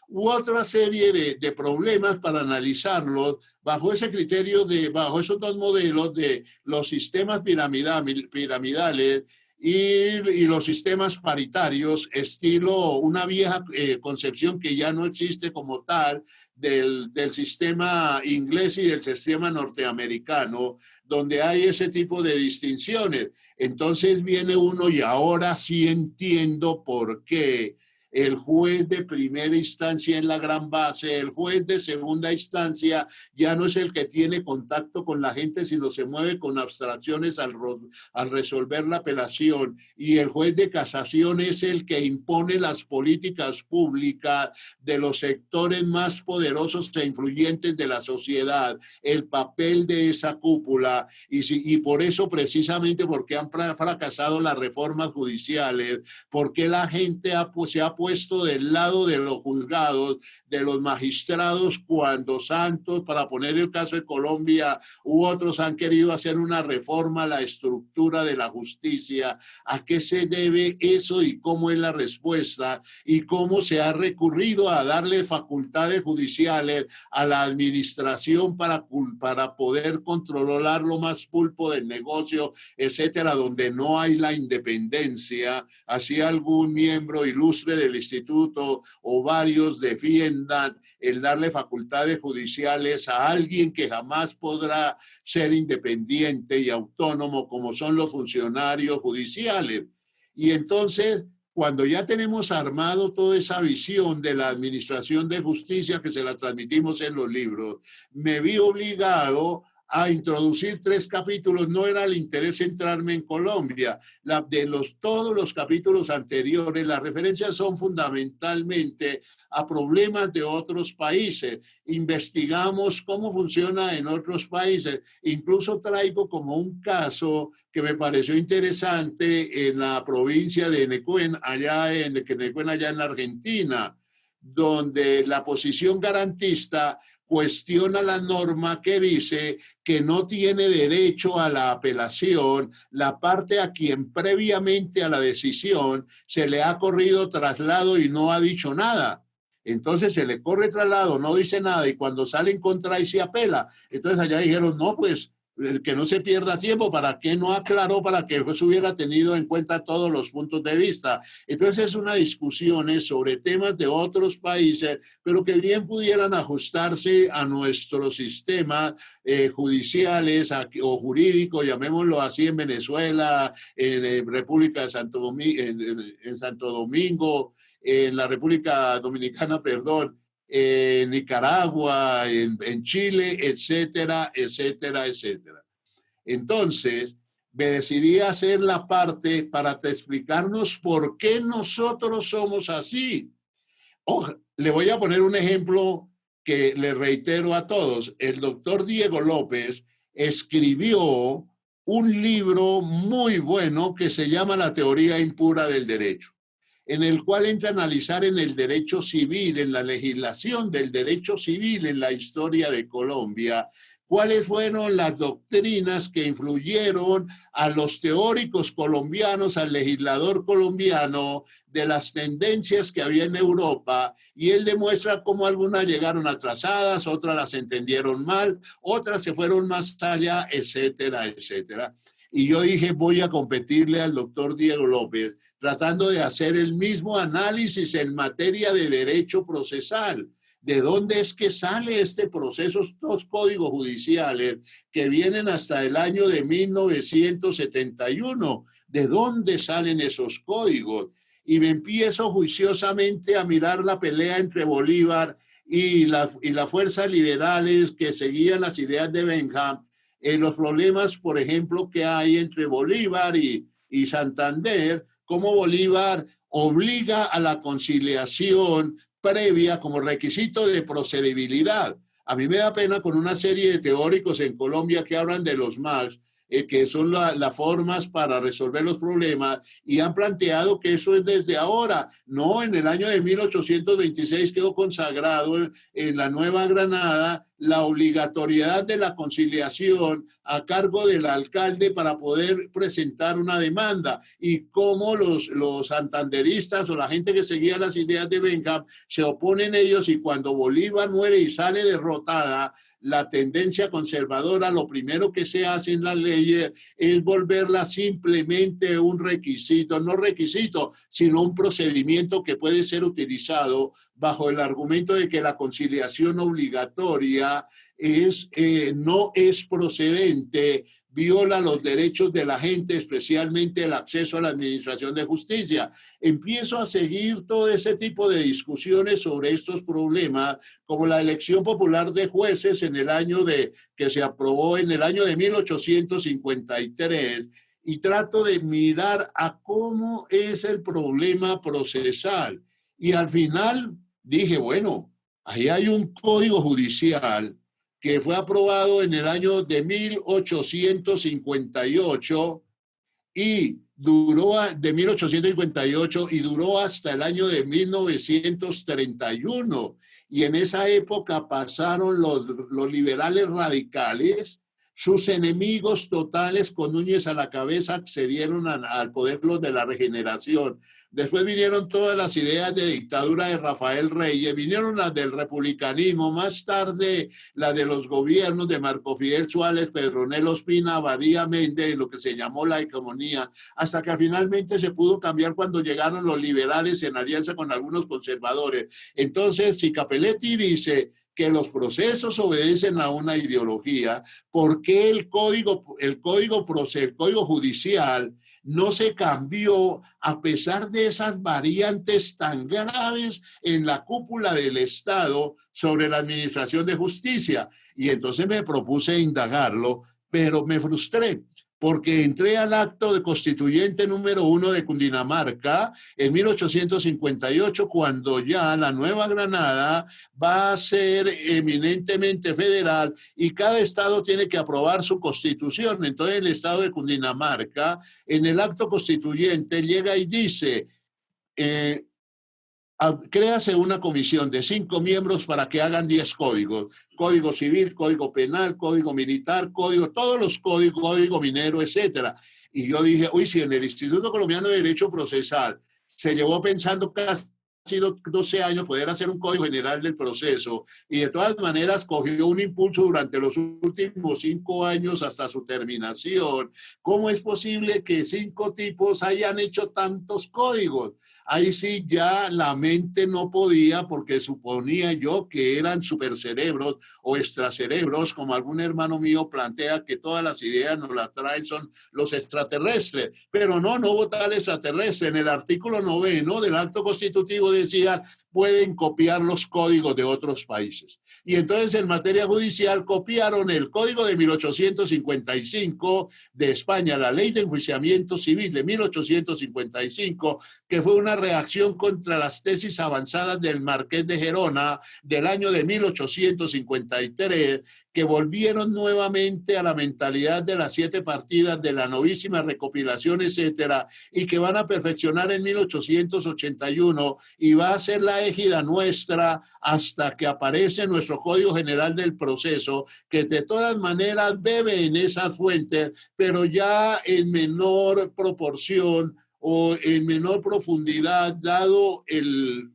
U otra serie de problemas para analizarlos bajo ese criterio, bajo esos dos modelos de los sistemas piramidales y los sistemas paritarios, estilo una vieja concepción que ya no existe como tal del sistema inglés y del sistema norteamericano, donde hay ese tipo de distinciones. Entonces viene uno y ahora sí entiendo por qué el juez de primera instancia es la gran base, el juez de segunda instancia ya no es el que tiene contacto con la gente, sino se mueve con abstracciones al resolver la apelación, y el juez de casación es el que impone las políticas públicas de los sectores más poderosos e influyentes de la sociedad, el papel de esa cúpula, y por eso precisamente porque han fracasado las reformas judiciales, porque la gente se ha puesto del lado de los juzgados, de los magistrados, cuando Santos, para poner el caso de Colombia, u otros han querido hacer una reforma a la estructura de la justicia. ¿A qué se debe eso y cómo es la respuesta? Y cómo se ha recurrido a darle facultades judiciales a la administración para poder controlar lo más pulpo del negocio, etcétera, donde no hay la independencia. Así algún miembro ilustre del instituto o varios defiendan el darle facultades judiciales a alguien que jamás podrá ser independiente y autónomo, como son los funcionarios judiciales. Y entonces, cuando ya tenemos armado toda esa visión de la administración de justicia que se la transmitimos en los libros, me vi obligado a introducir 3 capítulos. No era el interés centrarme en Colombia. Todos los capítulos anteriores, las referencias son fundamentalmente a problemas de otros países. Investigamos cómo funciona en otros países. Incluso traigo como un caso que me pareció interesante en la provincia de Nequén, allá en la Argentina, donde la posición garantista cuestiona la norma que dice que no tiene derecho a la apelación la parte a quien previamente a la decisión se le ha corrido traslado y no ha dicho nada. Entonces se le corre traslado, no dice nada, y cuando sale en contra y se apela. Entonces allá dijeron, no, pues que no se pierda tiempo. ¿Para qué no aclaró? Para que el juez hubiera tenido en cuenta todos los puntos de vista. Entonces es una discusión sobre temas de otros países, pero que bien pudieran ajustarse a nuestros sistemas judiciales o jurídicos, llamémoslo así, en Venezuela, en República de Santo Domingo, en Santo Domingo, en la República Dominicana, perdón, en Nicaragua, en Chile, etcétera, etcétera, etcétera. Entonces, me decidí a hacer la parte para explicarnos por qué nosotros somos así. Le voy a poner un ejemplo que le reitero a todos. El doctor Diego López escribió un libro muy bueno que se llama La teoría impura del derecho, en el cual entra a analizar en el derecho civil, en la legislación del derecho civil en la historia de Colombia, cuáles fueron las doctrinas que influyeron a los teóricos colombianos, al legislador colombiano, de las tendencias que había en Europa, y él demuestra cómo algunas llegaron atrasadas, otras las entendieron mal, otras se fueron más allá, etcétera, etcétera. Y yo dije, voy a competirle al doctor Diego López, tratando de hacer el mismo análisis en materia de derecho procesal, ¿de dónde es que sale este proceso, estos códigos judiciales que vienen hasta el año de 1971? ¿De dónde salen esos códigos? Y me empiezo juiciosamente a mirar la pelea entre Bolívar y las fuerzas liberales que seguían las ideas de Bentham, los problemas, por ejemplo, que hay entre Bolívar y Santander, cómo Bolívar obliga a la conciliación previa como requisito de procedibilidad. A mí me da pena con una serie de teóricos en Colombia que hablan de los MACs, que son las formas para resolver los problemas, y han planteado que eso es desde ahora. No, en el año de 1826 quedó consagrado en la Nueva Granada la obligatoriedad de la conciliación a cargo del alcalde para poder presentar una demanda, y cómo los santanderistas o la gente que seguía las ideas de Bentham se oponen ellos, y cuando Bolívar muere y sale derrotada la tendencia conservadora, lo primero que se hace en las leyes es volverla simplemente un requisito, no requisito, sino un procedimiento que puede ser utilizado bajo el argumento de que la conciliación obligatoria no es procedente, viola los derechos de la gente, especialmente el acceso a la administración de justicia. Empiezo a seguir todo ese tipo de discusiones sobre estos problemas, como la elección popular de jueces que se aprobó en el año de 1853, y trato de mirar a cómo es el problema procesal. Y al final dije, bueno, ahí hay un código judicial que fue aprobado en el año de 1858 y duró hasta el año de 1931. Y en esa época pasaron los liberales radicales, sus enemigos totales con Núñez a la cabeza accedieron al poder, los de la Regeneración. Después vinieron todas las ideas de dictadura de Rafael Reyes, vinieron las del republicanismo, más tarde las de los gobiernos de Marco Fidel Suárez, Pedronel Ospina, Abadía Méndez, lo que se llamó la hegemonía, hasta que finalmente se pudo cambiar cuando llegaron los liberales en alianza con algunos conservadores. Entonces, si Capelletti dice que los procesos obedecen a una ideología, ¿por qué el código judicial no se cambió a pesar de esas variantes tan graves en la cúpula del Estado sobre la administración de justicia? Y entonces me propuse indagarlo, pero me frustré, porque entré al acto de constituyente número 1 de Cundinamarca en 1858, cuando ya la Nueva Granada va a ser eminentemente federal y cada estado tiene que aprobar su constitución. Entonces el estado de Cundinamarca, en el acto constituyente, llega y dice, créase una comisión de 5 miembros para que hagan 10 códigos: código civil, código penal, código militar, todos los códigos, código minero, etcétera. Y yo dije, uy, si en el Instituto Colombiano de Derecho Procesal se llevó pensando casi 12 años poder hacer un código general del proceso, y de todas maneras cogió un impulso durante los últimos 5 años hasta su terminación, ¿cómo es posible que 5 tipos hayan hecho tantos códigos? Ahí sí ya la mente no podía, porque suponía yo que eran supercerebros o extracerebros, como algún hermano mío plantea que todas las ideas nos las traen son los extraterrestres, pero no hubo tal extraterrestre. En el artículo 9 del acto constitutivo decía, pueden copiar los códigos de otros países. Y entonces en materia judicial copiaron el código de 1855 de España, la ley de enjuiciamiento civil de 1855, que fue una reacción contra las tesis avanzadas del Marqués de Gerona del año de 1853, que volvieron nuevamente a la mentalidad de las 7 partidas, de la novísima recopilación, etcétera, y que van a perfeccionar en 1881, y va a ser la égida nuestra hasta que aparece nuestro Código General del Proceso, que de todas maneras bebe en esas fuentes, pero ya en menor proporción o en menor profundidad, dado el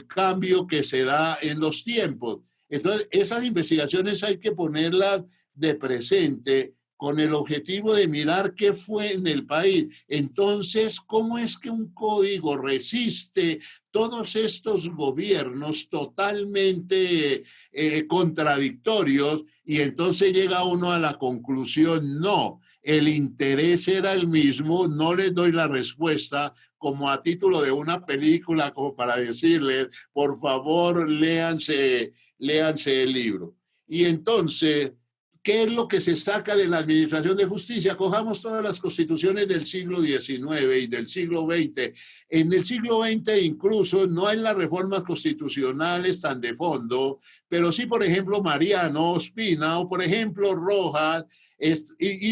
cambio que se da en los tiempos. Entonces, esas investigaciones hay que ponerlas de presente con el objetivo de mirar qué fue en el país. Entonces, ¿cómo es que un código resiste todos estos gobiernos totalmente contradictorios? Y entonces llega uno a la conclusión, no, el interés era el mismo. No les doy la respuesta como a título de una película, como para decirles, por favor, léanse el libro. Y entonces, ¿qué es lo que se saca de la administración de justicia? Cojamos todas las constituciones del siglo XIX y del siglo XX. En el siglo XX incluso no hay las reformas constitucionales tan de fondo, pero sí, por ejemplo, Mariano Ospina o, por ejemplo, Rojas,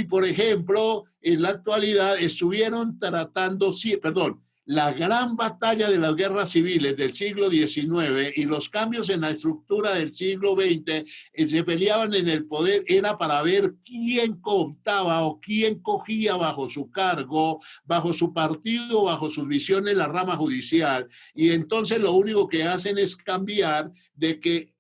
por ejemplo, en la actualidad estuvieron tratando, sí, perdón, la gran batalla de las guerras civiles del siglo XIX y los cambios en la estructura del siglo XX se peleaban en el poder, era para ver quién cooptaba o quién cogía bajo su cargo, bajo su partido, bajo sus visiones la rama judicial. Y entonces lo único que hacen es cambiar de que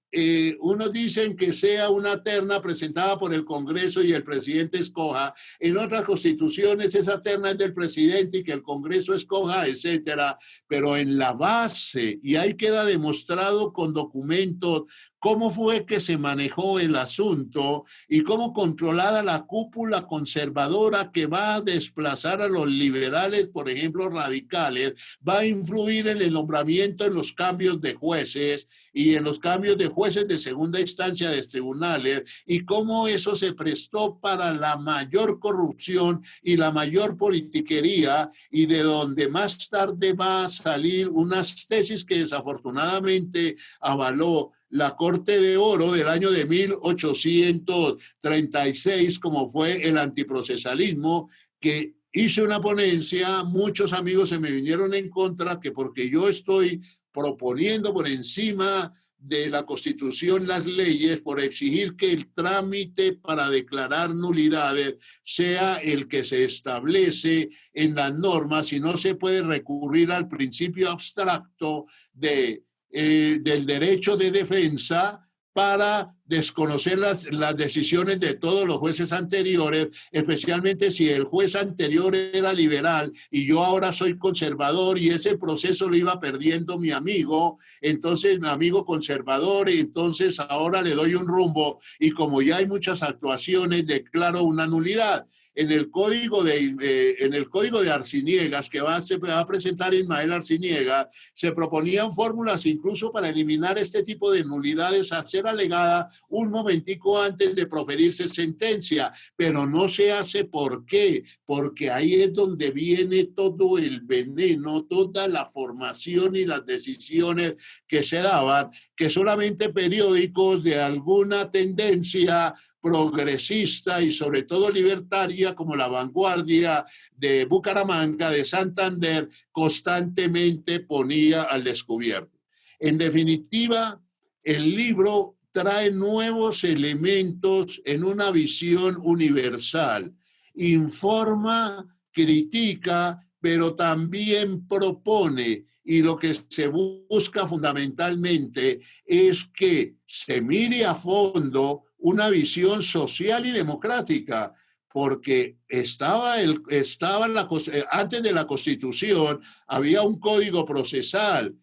unos dicen que sea una terna presentada por el Congreso y el presidente escoja. En otras constituciones esa terna es del presidente y que el Congreso escoja, etcétera. Pero en la base, y ahí queda demostrado con documentos cómo fue que se manejó el asunto y cómo controlada la cúpula conservadora que va a desplazar a los liberales, por ejemplo, radicales, va a influir en el nombramiento, en los cambios de jueces y en los cambios de jueces de segunda instancia de tribunales, y cómo eso se prestó para la mayor corrupción y la mayor politiquería, y de donde más tarde va a salir unas tesis que desafortunadamente avaló la Corte de Oro del año de 1836, como fue el antiprocesalismo, que hice una ponencia, muchos amigos se me vinieron en contra, que porque yo estoy proponiendo por encima de la Constitución las leyes, por exigir que el trámite para declarar nulidades sea el que se establece en las normas, y no se puede recurrir al principio abstracto del derecho de defensa para desconocer las decisiones de todos los jueces anteriores, especialmente si el juez anterior era liberal y yo ahora soy conservador, y ese proceso lo iba perdiendo mi amigo, entonces mi amigo conservador, y entonces ahora le doy un rumbo, y como ya hay muchas actuaciones, declaro una nulidad. En el código de Arciniegas, que se va a presentar Ismael Arciniega, se proponían fórmulas incluso para eliminar este tipo de nulidades a ser alegada un momentico antes de proferirse sentencia, pero no se hace. ¿Por qué? Porque ahí es donde viene todo el veneno, toda la formación y las decisiones que se daban, que solamente periódicos de alguna tendencia progresista y sobre todo libertaria, como La Vanguardia de Bucaramanga, de Santander, constantemente ponía al descubierto. En definitiva, el libro trae nuevos elementos en una visión universal, informa, critica, pero también propone, y lo que se busca fundamentalmente es que se mire a fondo una visión social y democrática, porque antes de la Constitución había un código procesal,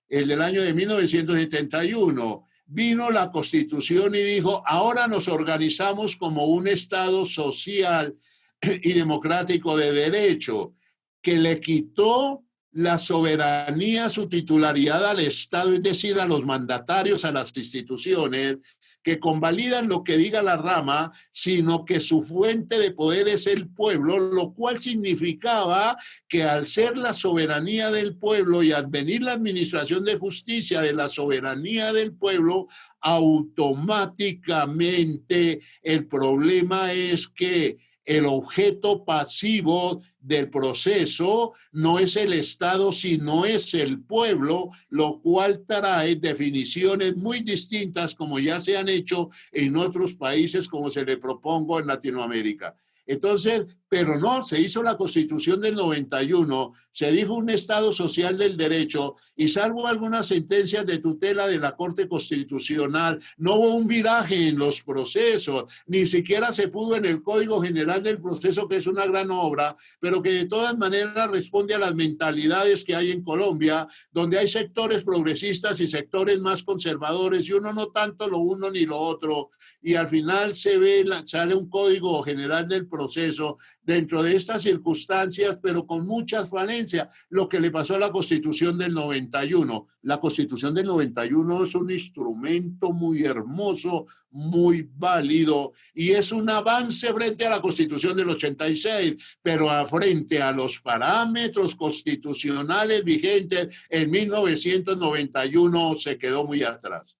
el del año de 1971. Vino la Constitución y dijo, ahora nos organizamos como un Estado social y democrático de derecho, que le quitó la soberanía, su titularidad al Estado, es decir, a los mandatarios, a las instituciones, que convalidan lo que diga la rama, sino que su fuente de poder es el pueblo, lo cual significaba que al ser la soberanía del pueblo y al venir la administración de justicia de la soberanía del pueblo, automáticamente el problema es que el objeto pasivo del proceso no es el Estado, sino es el pueblo, lo cual trae definiciones muy distintas, como ya se han hecho en otros países, como se le propongo en Latinoamérica. Entonces, pero no, se hizo la Constitución del 91, se dijo un Estado social del derecho y salvo algunas sentencias de tutela de la Corte Constitucional, no hubo un viraje en los procesos, ni siquiera se pudo en el Código General del Proceso, que es una gran obra, pero que de todas maneras responde a las mentalidades que hay en Colombia, donde hay sectores progresistas y sectores más conservadores y uno no tanto lo uno ni lo otro, y al final sale un Código General del Proceso dentro de estas circunstancias, pero con muchas falencias, lo que le pasó a la Constitución del 91. La Constitución del 91 es un instrumento muy hermoso, muy válido, y es un avance frente a la Constitución del 86, pero frente a los parámetros constitucionales vigentes en 1991 se quedó muy atrás.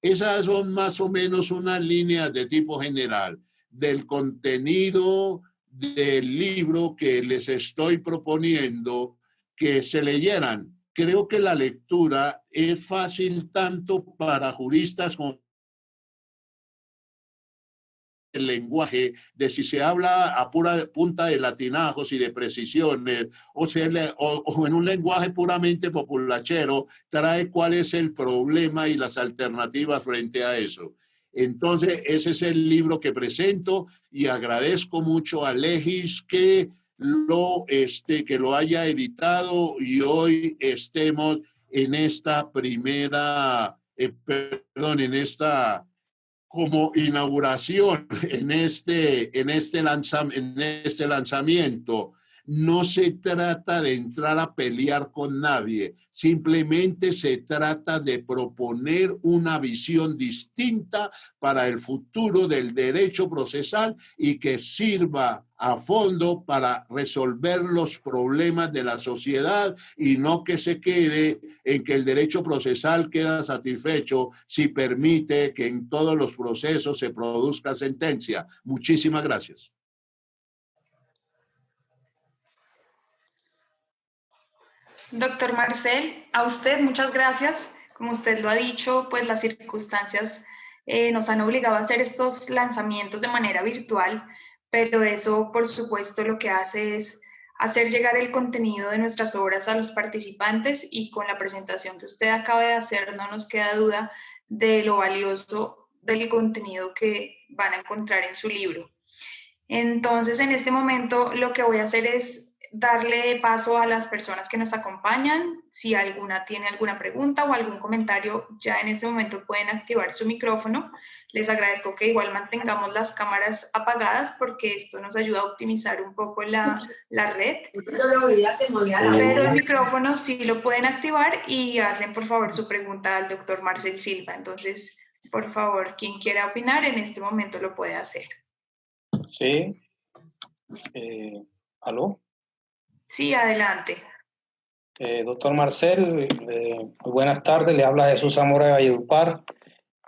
Esas son más o menos unas líneas de tipo general del contenido del libro que les estoy proponiendo que se leyeran. Creo que la lectura es fácil tanto para juristas como el lenguaje, de si se habla a pura punta de latinajos y de precisiones, o en un lenguaje puramente populachero, trae cuál es el problema y las alternativas frente a eso. Entonces, ese es el libro que presento y agradezco mucho a Legis que lo haya editado y hoy estemos en esta primera, en esta como inauguración en este lanzamiento. No se trata de entrar a pelear con nadie, simplemente se trata de proponer una visión distinta para el futuro del derecho procesal y que sirva a fondo para resolver los problemas de la sociedad y no que se quede en que el derecho procesal queda satisfecho si permite que en todos los procesos se produzca sentencia. Muchísimas gracias. Doctor Marcel, a usted muchas gracias. Como usted lo ha dicho, pues las circunstancias nos han obligado a hacer estos lanzamientos de manera virtual, pero eso, por supuesto, lo que hace es hacer llegar el contenido de nuestras obras a los participantes y con la presentación que usted acaba de hacer no nos queda duda de lo valioso del contenido que van a encontrar en su libro. Entonces, en este momento lo que voy a hacer es darle paso a las personas que nos acompañan. Si alguna tiene alguna pregunta o algún comentario, ya en este momento pueden activar su micrófono. Les agradezco que igual mantengamos las cámaras apagadas porque esto nos ayuda a optimizar un poco la red. Pero el micrófono sí lo pueden activar y hacen por favor su pregunta al doctor Marcel Silva. Entonces, por favor, quien quiera opinar en este momento lo puede hacer. Sí. ¿Aló? Sí, adelante. Doctor Marcel, muy buenas tardes. Le habla Jesús Zamora de Valledupar.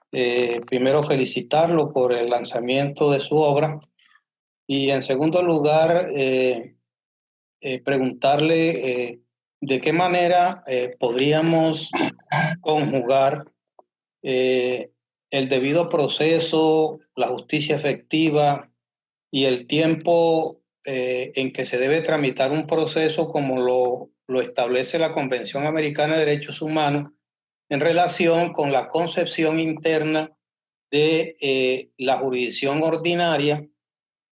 Primero felicitarlo por el lanzamiento de su obra y en segundo lugar preguntarle de qué manera podríamos conjugar el debido proceso, la justicia efectiva y el tiempo en que se debe tramitar un proceso como lo establece la Convención Americana de Derechos Humanos en relación con la concepción interna de la jurisdicción ordinaria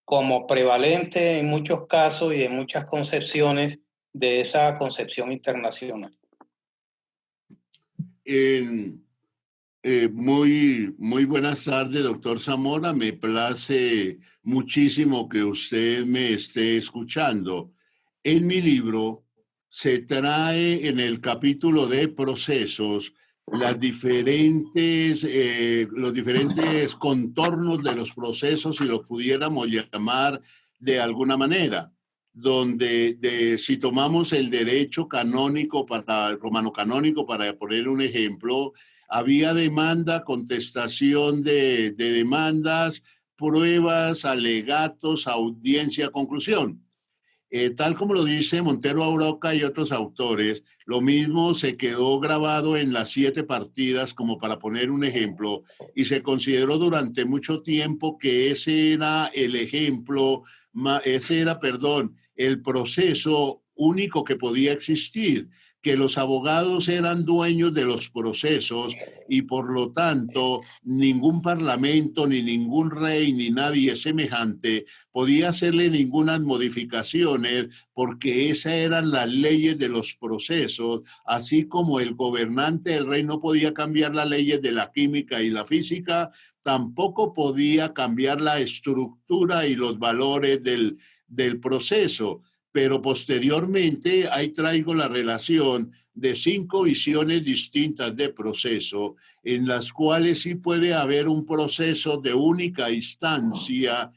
como prevalente en muchos casos y en muchas concepciones de esa concepción internacional. Muy buenas tardes, doctor Zamora. Me place muchísimo que usted me esté escuchando. En mi libro se trae en el capítulo de procesos los diferentes contornos de los procesos, si lo pudiéramos llamar de alguna manera, donde si tomamos el derecho canónico, romano canónico, para poner un ejemplo, había demanda, contestación de demandas, pruebas, alegatos, audiencia, conclusión. Tal como lo dice Montero Aroca y otros autores, lo mismo se quedó grabado en las 7 partidas, como para poner un ejemplo, y se consideró durante mucho tiempo que ese era el ejemplo, el proceso único que podía existir, que los abogados eran dueños de los procesos y por lo tanto ningún parlamento, ni ningún rey, ni nadie semejante podía hacerle ninguna modificaciones porque esas eran las leyes de los procesos, así como el gobernante del rey no podía cambiar las leyes de la química y la física, tampoco podía cambiar la estructura y los valores del proceso. Pero posteriormente ahí traigo la relación de 5 visiones distintas de proceso, en las cuales sí puede haber un proceso de única instancia,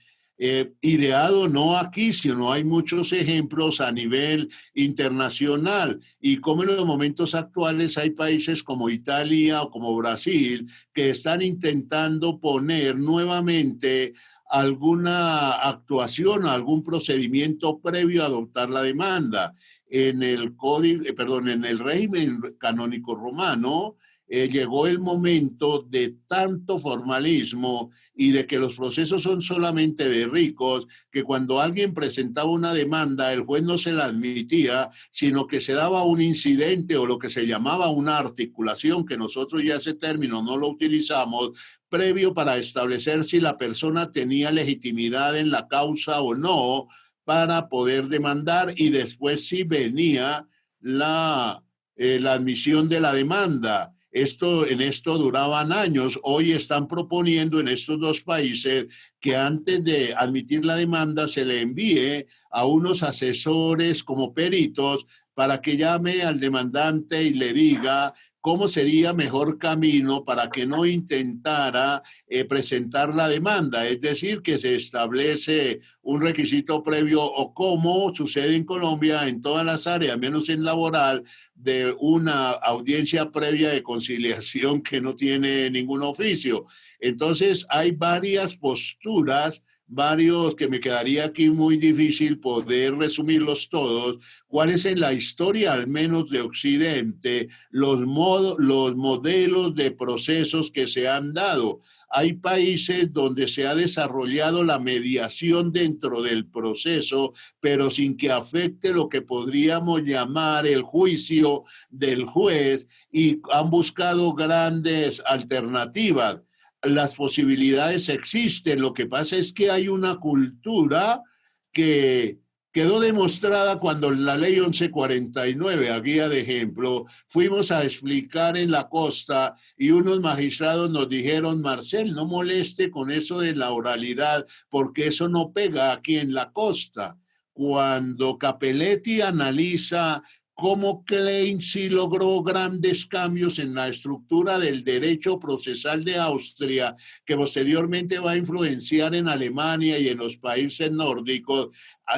ideado no aquí, sino hay muchos ejemplos a nivel internacional, y como en los momentos actuales hay países como Italia o como Brasil que están intentando poner nuevamente alguna actuación o algún procedimiento previo a adoptar la demanda. En el código, en el régimen canónico romano, llegó el momento de tanto formalismo y de que los procesos son solamente de ricos, que cuando alguien presentaba una demanda, el juez no se la admitía, sino que se daba un incidente o lo que se llamaba una articulación, que nosotros ya ese término no lo utilizamos, previo para establecer si la persona tenía legitimidad en la causa o no para poder demandar, y después sí venía la admisión de la demanda. En esto duraban años. Hoy están proponiendo en estos 2 países que antes de admitir la demanda se le envíe a unos asesores como peritos para que llame al demandante y le diga cómo sería mejor camino para que no intentara presentar la demanda. Es decir, que se establece un requisito previo, o como sucede en Colombia en todas las áreas, menos en laboral, de una audiencia previa de conciliación que no tiene ningún oficio. Entonces hay varias posturas, varios que me quedaría aquí muy difícil poder resumirlos todos, cuáles en la historia, al menos de Occidente, los modelos de procesos que se han dado. Hay países donde se ha desarrollado la mediación dentro del proceso, pero sin que afecte lo que podríamos llamar el juicio del juez, y han buscado grandes alternativas. Las posibilidades existen, lo que pasa es que hay una cultura que quedó demostrada cuando la ley 1149, a guía de ejemplo, fuimos a explicar en la costa y unos magistrados nos dijeron: Marcel, no moleste con eso de la oralidad porque eso no pega aquí en la costa. Cuando Capelletti analiza cómo Klein sí logró grandes cambios en la estructura del derecho procesal de Austria, que posteriormente va a influenciar en Alemania y en los países nórdicos,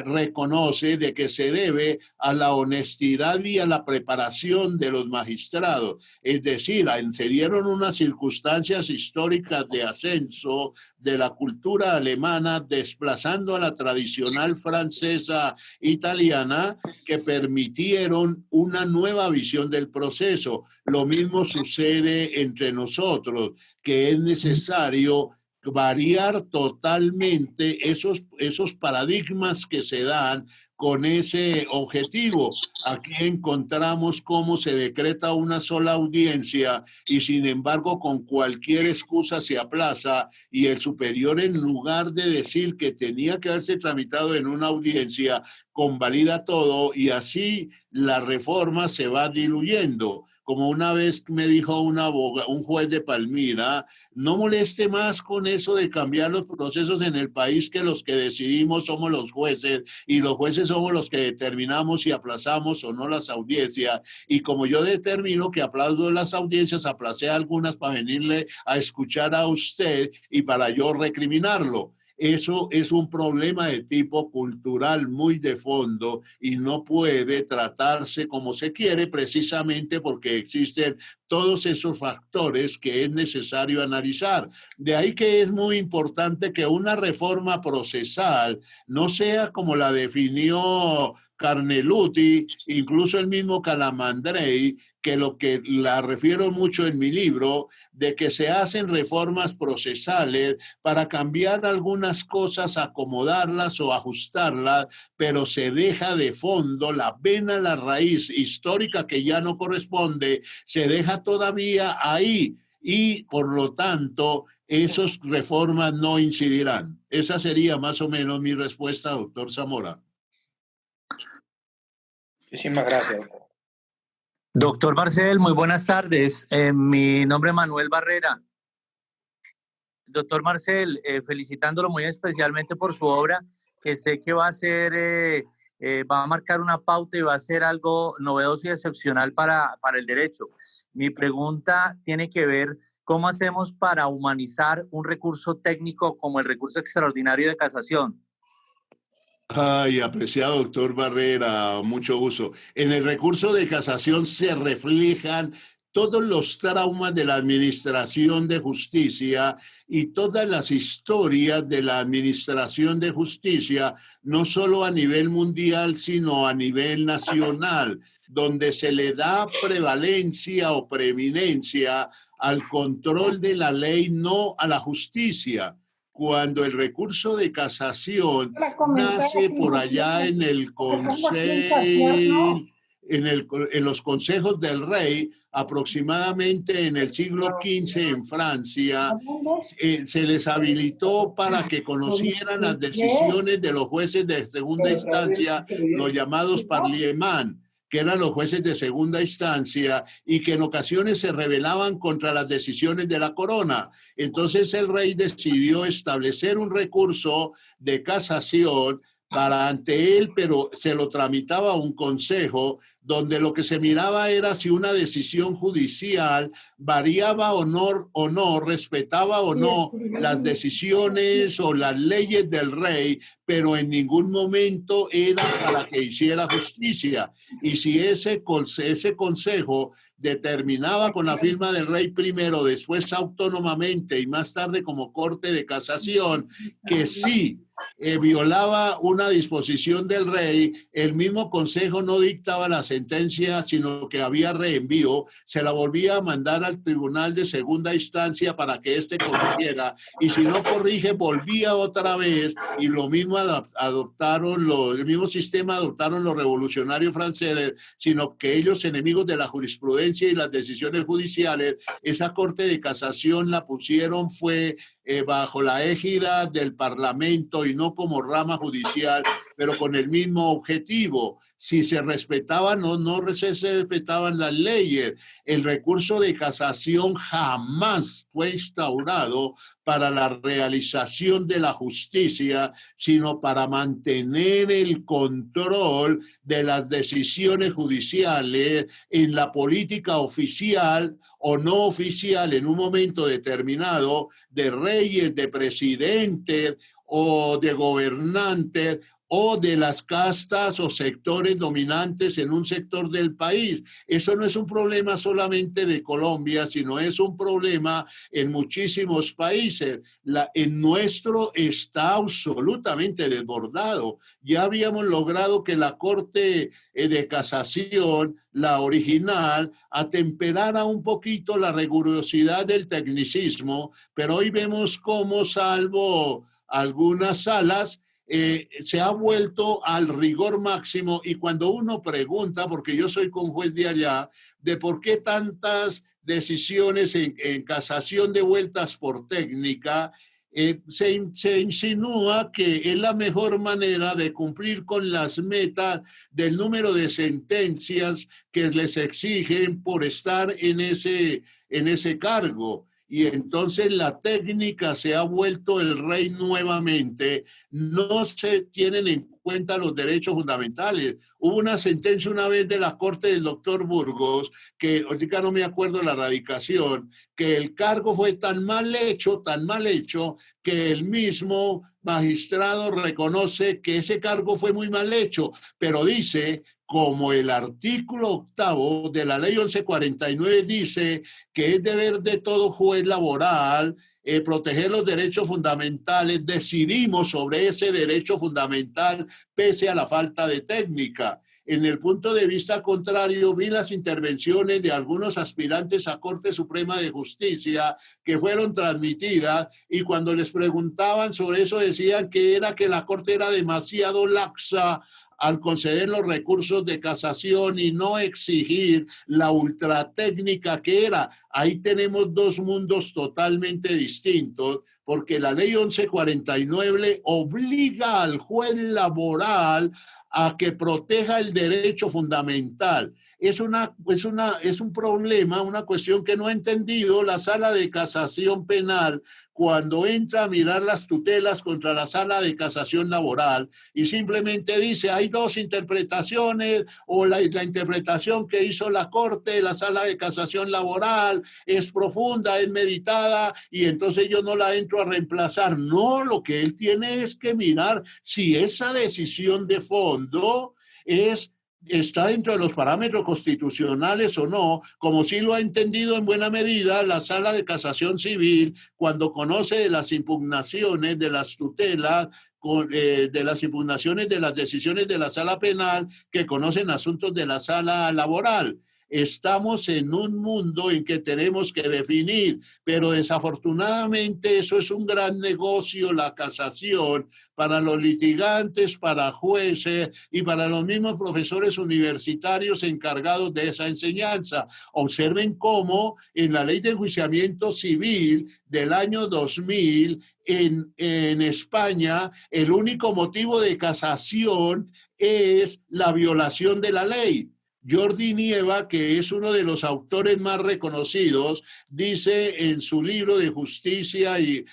reconoce de que se debe a la honestidad y a la preparación de los magistrados. Es decir, se dieron unas circunstancias históricas de ascenso de la cultura alemana, desplazando a la tradicional francesa italiana, que permitieron una nueva visión del proceso. Lo mismo sucede entre nosotros, que es necesario variar totalmente esos paradigmas que se dan con ese objetivo. Aquí encontramos cómo se decreta una sola audiencia y sin embargo con cualquier excusa se aplaza, y el superior, en lugar de decir que tenía que haberse tramitado en una audiencia, convalida todo, y así la reforma se va diluyendo. Como una vez me dijo un juez de Palmira: no moleste más con eso de cambiar los procesos en el país, que los que decidimos somos los jueces, y los jueces somos los que determinamos si aplazamos o no las audiencias. Y como yo determino que aplazo las audiencias, aplacé algunas para venirle a escuchar a usted y para yo recriminarlo. Eso es un problema de tipo cultural muy de fondo y no puede tratarse como se quiere precisamente porque existen todos esos factores que es necesario analizar. De ahí que es muy importante que una reforma procesal no sea como la definió Carneluti, incluso el mismo Calamandrei, que lo que la refiero mucho en mi libro, de que se hacen reformas procesales para cambiar algunas cosas, acomodarlas o ajustarlas, pero se deja de fondo la vena, la raíz histórica que ya no corresponde, se deja todavía ahí y por lo tanto esas reformas no incidirán. Esa sería más o menos mi respuesta, doctor Zamora. Muchísimas gracias. Doctor Marcel, muy buenas tardes. Mi nombre es Manuel Barrera. Doctor Marcel, felicitándolo muy especialmente por su obra, que sé que va a ser, va a marcar una pauta y va a ser algo novedoso y excepcional para el derecho. Mi pregunta tiene que ver cómo hacemos para humanizar un recurso técnico como el recurso extraordinario de casación. Ay, apreciado doctor Barrera, mucho gusto. En el recurso de casación se reflejan todos los traumas de la administración de justicia y todas las historias de la administración de justicia, no solo a nivel mundial, sino a nivel nacional, donde se le da prevalencia o preeminencia al control de la ley, no a la justicia. Cuando el recurso de casación nace por allá en el consejo, en los consejos del rey, aproximadamente en el siglo XV en Francia, se les habilitó para que conocieran las decisiones de los jueces de segunda instancia, los llamados parliements, que eran los jueces de segunda instancia y que en ocasiones se rebelaban contra las decisiones de la corona. Entonces el rey decidió establecer un recurso de casación para ante él, pero se lo tramitaba a un consejo donde lo que se miraba era si una decisión judicial variaba o no, respetaba o no las decisiones o las leyes del rey, pero en ningún momento era para que hiciera justicia. Y si ese consejo determinaba con la firma del rey primero, después autónomamente y más tarde como corte de casación, que sí violaba una disposición del rey, el mismo consejo no dictaba la sentencia, sino que había reenvío, se la volvía a mandar al tribunal de segunda instancia para que éste corrigiera, y si no corrige, volvía otra vez, y lo mismo el mismo sistema adoptaron los revolucionarios franceses, sino que ellos, enemigos de la jurisprudencia y las decisiones judiciales, esa corte de casación la pusieron bajo la égida del Parlamento y no como rama judicial, pero con el mismo objetivo. Si se respetaban o no se respetaban las leyes, el recurso de casación jamás fue instaurado para la realización de la justicia, sino para mantener el control de las decisiones judiciales en la política oficial o no oficial en un momento determinado de reyes, de presidentes o de gobernantes o de las castas o sectores dominantes en un sector del país. Eso no es un problema solamente de Colombia, sino es un problema en muchísimos países. En nuestro está absolutamente desbordado. Ya habíamos logrado que la Corte de Casación, la original, atemperara un poquito la rigurosidad del tecnicismo, pero hoy vemos cómo, salvo algunas salas, se ha vuelto al rigor máximo. Y cuando uno pregunta, porque yo soy conjuez de allá, de por qué tantas decisiones en casación devueltas por técnica, se insinúa que es la mejor manera de cumplir con las metas del número de sentencias que les exigen por estar en ese cargo. Y entonces la técnica se ha vuelto el rey nuevamente. No se tienen en cuenta los derechos fundamentales. Hubo una sentencia una vez de la Corte del doctor Burgos, que ahorita no me acuerdo la radicación, que el cargo fue tan mal hecho, que el mismo magistrado reconoce que ese cargo fue muy mal hecho, pero dice, como el artículo 8º de la ley 1149 dice que es deber de todo juez laboral proteger los derechos fundamentales, decidimos sobre ese derecho fundamental pese a la falta de técnica. En el punto de vista contrario, vi las intervenciones de algunos aspirantes a Corte Suprema de Justicia que fueron transmitidas y cuando les preguntaban sobre eso decían que era que la Corte era demasiado laxa al conceder los recursos de casación y no exigir la ultratécnica que era. Ahí tenemos dos mundos totalmente distintos, porque la ley 1149 obliga al juez laboral a que proteja el derecho fundamental. Es un problema, una cuestión que no ha entendido la Sala de Casación Penal cuando entra a mirar las tutelas contra la Sala de Casación Laboral y simplemente dice hay dos interpretaciones o la interpretación que hizo la Corte, la Sala de Casación Laboral es profunda, es meditada y entonces yo no la entro a reemplazar. No, lo que él tiene es que mirar si esa decisión de fondo está dentro de los parámetros constitucionales o no, como sí lo ha entendido en buena medida la Sala de Casación Civil cuando conoce de las impugnaciones, de las tutelas, de las impugnaciones de las decisiones de la Sala Penal que conocen asuntos de la Sala Laboral. Estamos en un mundo en que tenemos que definir, pero desafortunadamente eso es un gran negocio, la casación, para los litigantes, para jueces y para los mismos profesores universitarios encargados de esa enseñanza. Observen cómo en la Ley de Enjuiciamiento Civil del año 2000, en España, el único motivo de casación es la violación de la ley. Jordi Nieva, que es uno de los autores más reconocidos, dice en su libro de Justicia y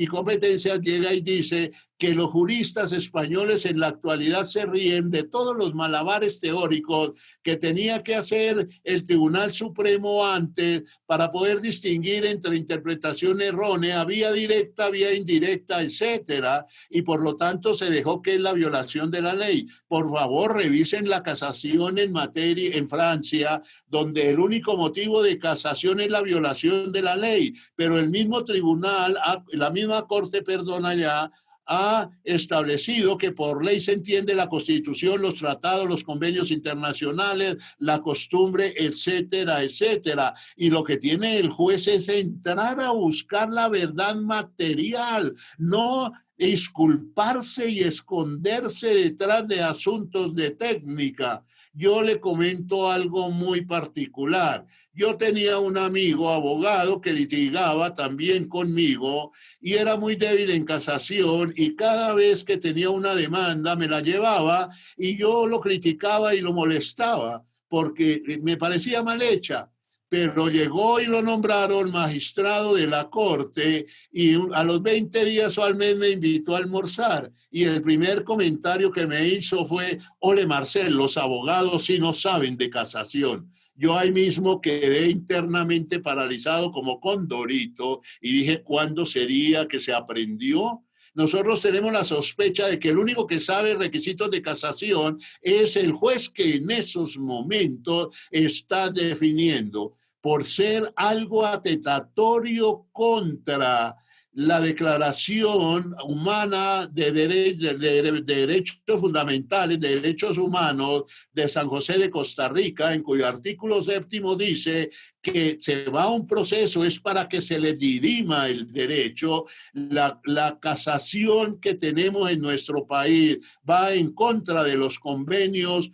Competencias, llega y dice que los juristas españoles en la actualidad se ríen de todos los malabares teóricos que tenía que hacer el Tribunal Supremo antes para poder distinguir entre interpretación errónea, vía directa, vía indirecta, etcétera, y por lo tanto se dejó que es la violación de la ley. Por favor, revisen la casación en Francia, donde el único motivo de casación es la violación de la ley, pero el mismo tribunal, la misma Corte, ya ha establecido que por ley se entiende la Constitución, los tratados, los convenios internacionales, la costumbre, etcétera, etcétera. Y lo que tiene el juez es entrar a buscar la verdad material, no disculparse y esconderse detrás de asuntos de técnica. Yo le comento algo muy particular. Yo tenía un amigo abogado que litigaba también conmigo y era muy débil en casación y cada vez que tenía una demanda me la llevaba y yo lo criticaba y lo molestaba porque me parecía mal hecha. Pero llegó y lo nombraron magistrado de la Corte y a los 20 días o al mes me invitó a almorzar. Y el primer comentario que me hizo fue, ole Marcel, los abogados sí no saben de casación. Yo ahí mismo quedé internamente paralizado como condorito y dije, ¿cuándo sería que se aprendió? Nosotros tenemos la sospecha de que el único que sabe requisitos de casación es el juez que en esos momentos está definiendo, por ser algo atentatorio contra la Declaración Humana de Derechos Fundamentales, de Derechos Humanos de San José de Costa Rica, en cuyo artículo 7º dice que se va a un proceso, es para que se le dirima el derecho. La casación que tenemos en nuestro país va en contra de los convenios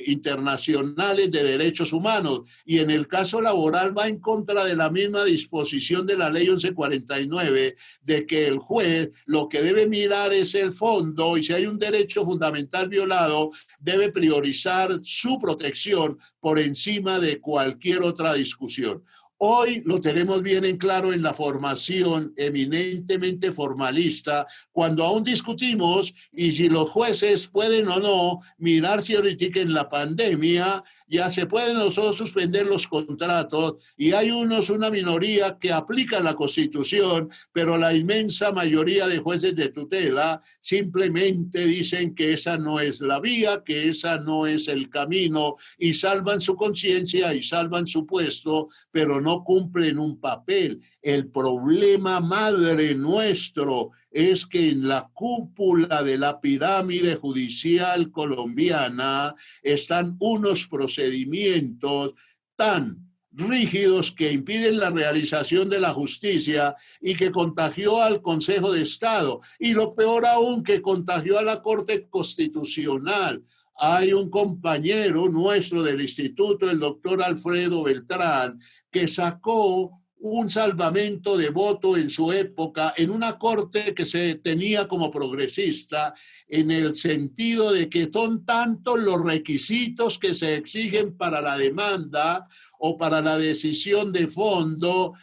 internacionales de derechos humanos y en el caso laboral va en contra de la misma disposición de la ley 1149 de que el juez lo que debe mirar es el fondo y si hay un derecho fundamental violado debe priorizar su protección por encima de cualquier otra discusión. Hoy lo tenemos bien en claro en la formación eminentemente formalista, cuando aún discutimos y si los jueces pueden o no mirar si ahorita en la pandemia ya se pueden o no suspender los contratos, y hay una minoría que aplica la Constitución, pero la inmensa mayoría de jueces de tutela simplemente dicen que esa no es la vía, que esa no es el camino, y salvan su conciencia y salvan su puesto, pero no cumplen un papel. El problema madre nuestro es que en la cúpula de la pirámide judicial colombiana están unos procedimientos tan rígidos que impiden la realización de la justicia y que contagió al Consejo de Estado, y lo peor aún, que contagió a la Corte Constitucional. Hay un compañero nuestro del instituto, el doctor Alfredo Beltrán, que sacó un salvamento de voto en su época en una corte que se tenía como progresista, en el sentido de que son tantos los requisitos que se exigen para la demanda o para la decisión de fondo,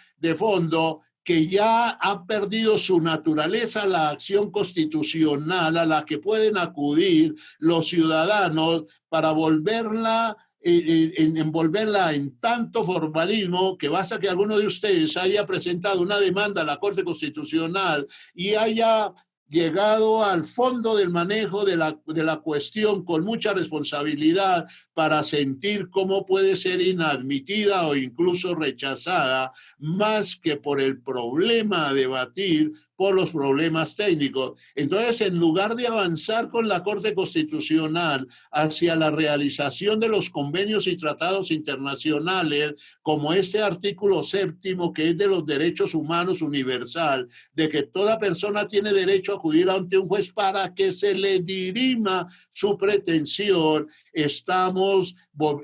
que ya ha perdido su naturaleza la acción constitucional a la que pueden acudir los ciudadanos para envolverla en tanto formalismo, que basta que alguno de ustedes haya presentado una demanda a la Corte Constitucional y haya llegado al fondo del manejo de la cuestión con mucha responsabilidad para sentir cómo puede ser inadmitida o incluso rechazada, más que por el problema a debatir, por los problemas técnicos. Entonces, en lugar de avanzar con la Corte Constitucional hacia la realización de los convenios y tratados internacionales, como este artículo 7º, que es de los derechos humanos universal, de que toda persona tiene derecho a acudir ante un juez para que se le dirima su pretensión, estamos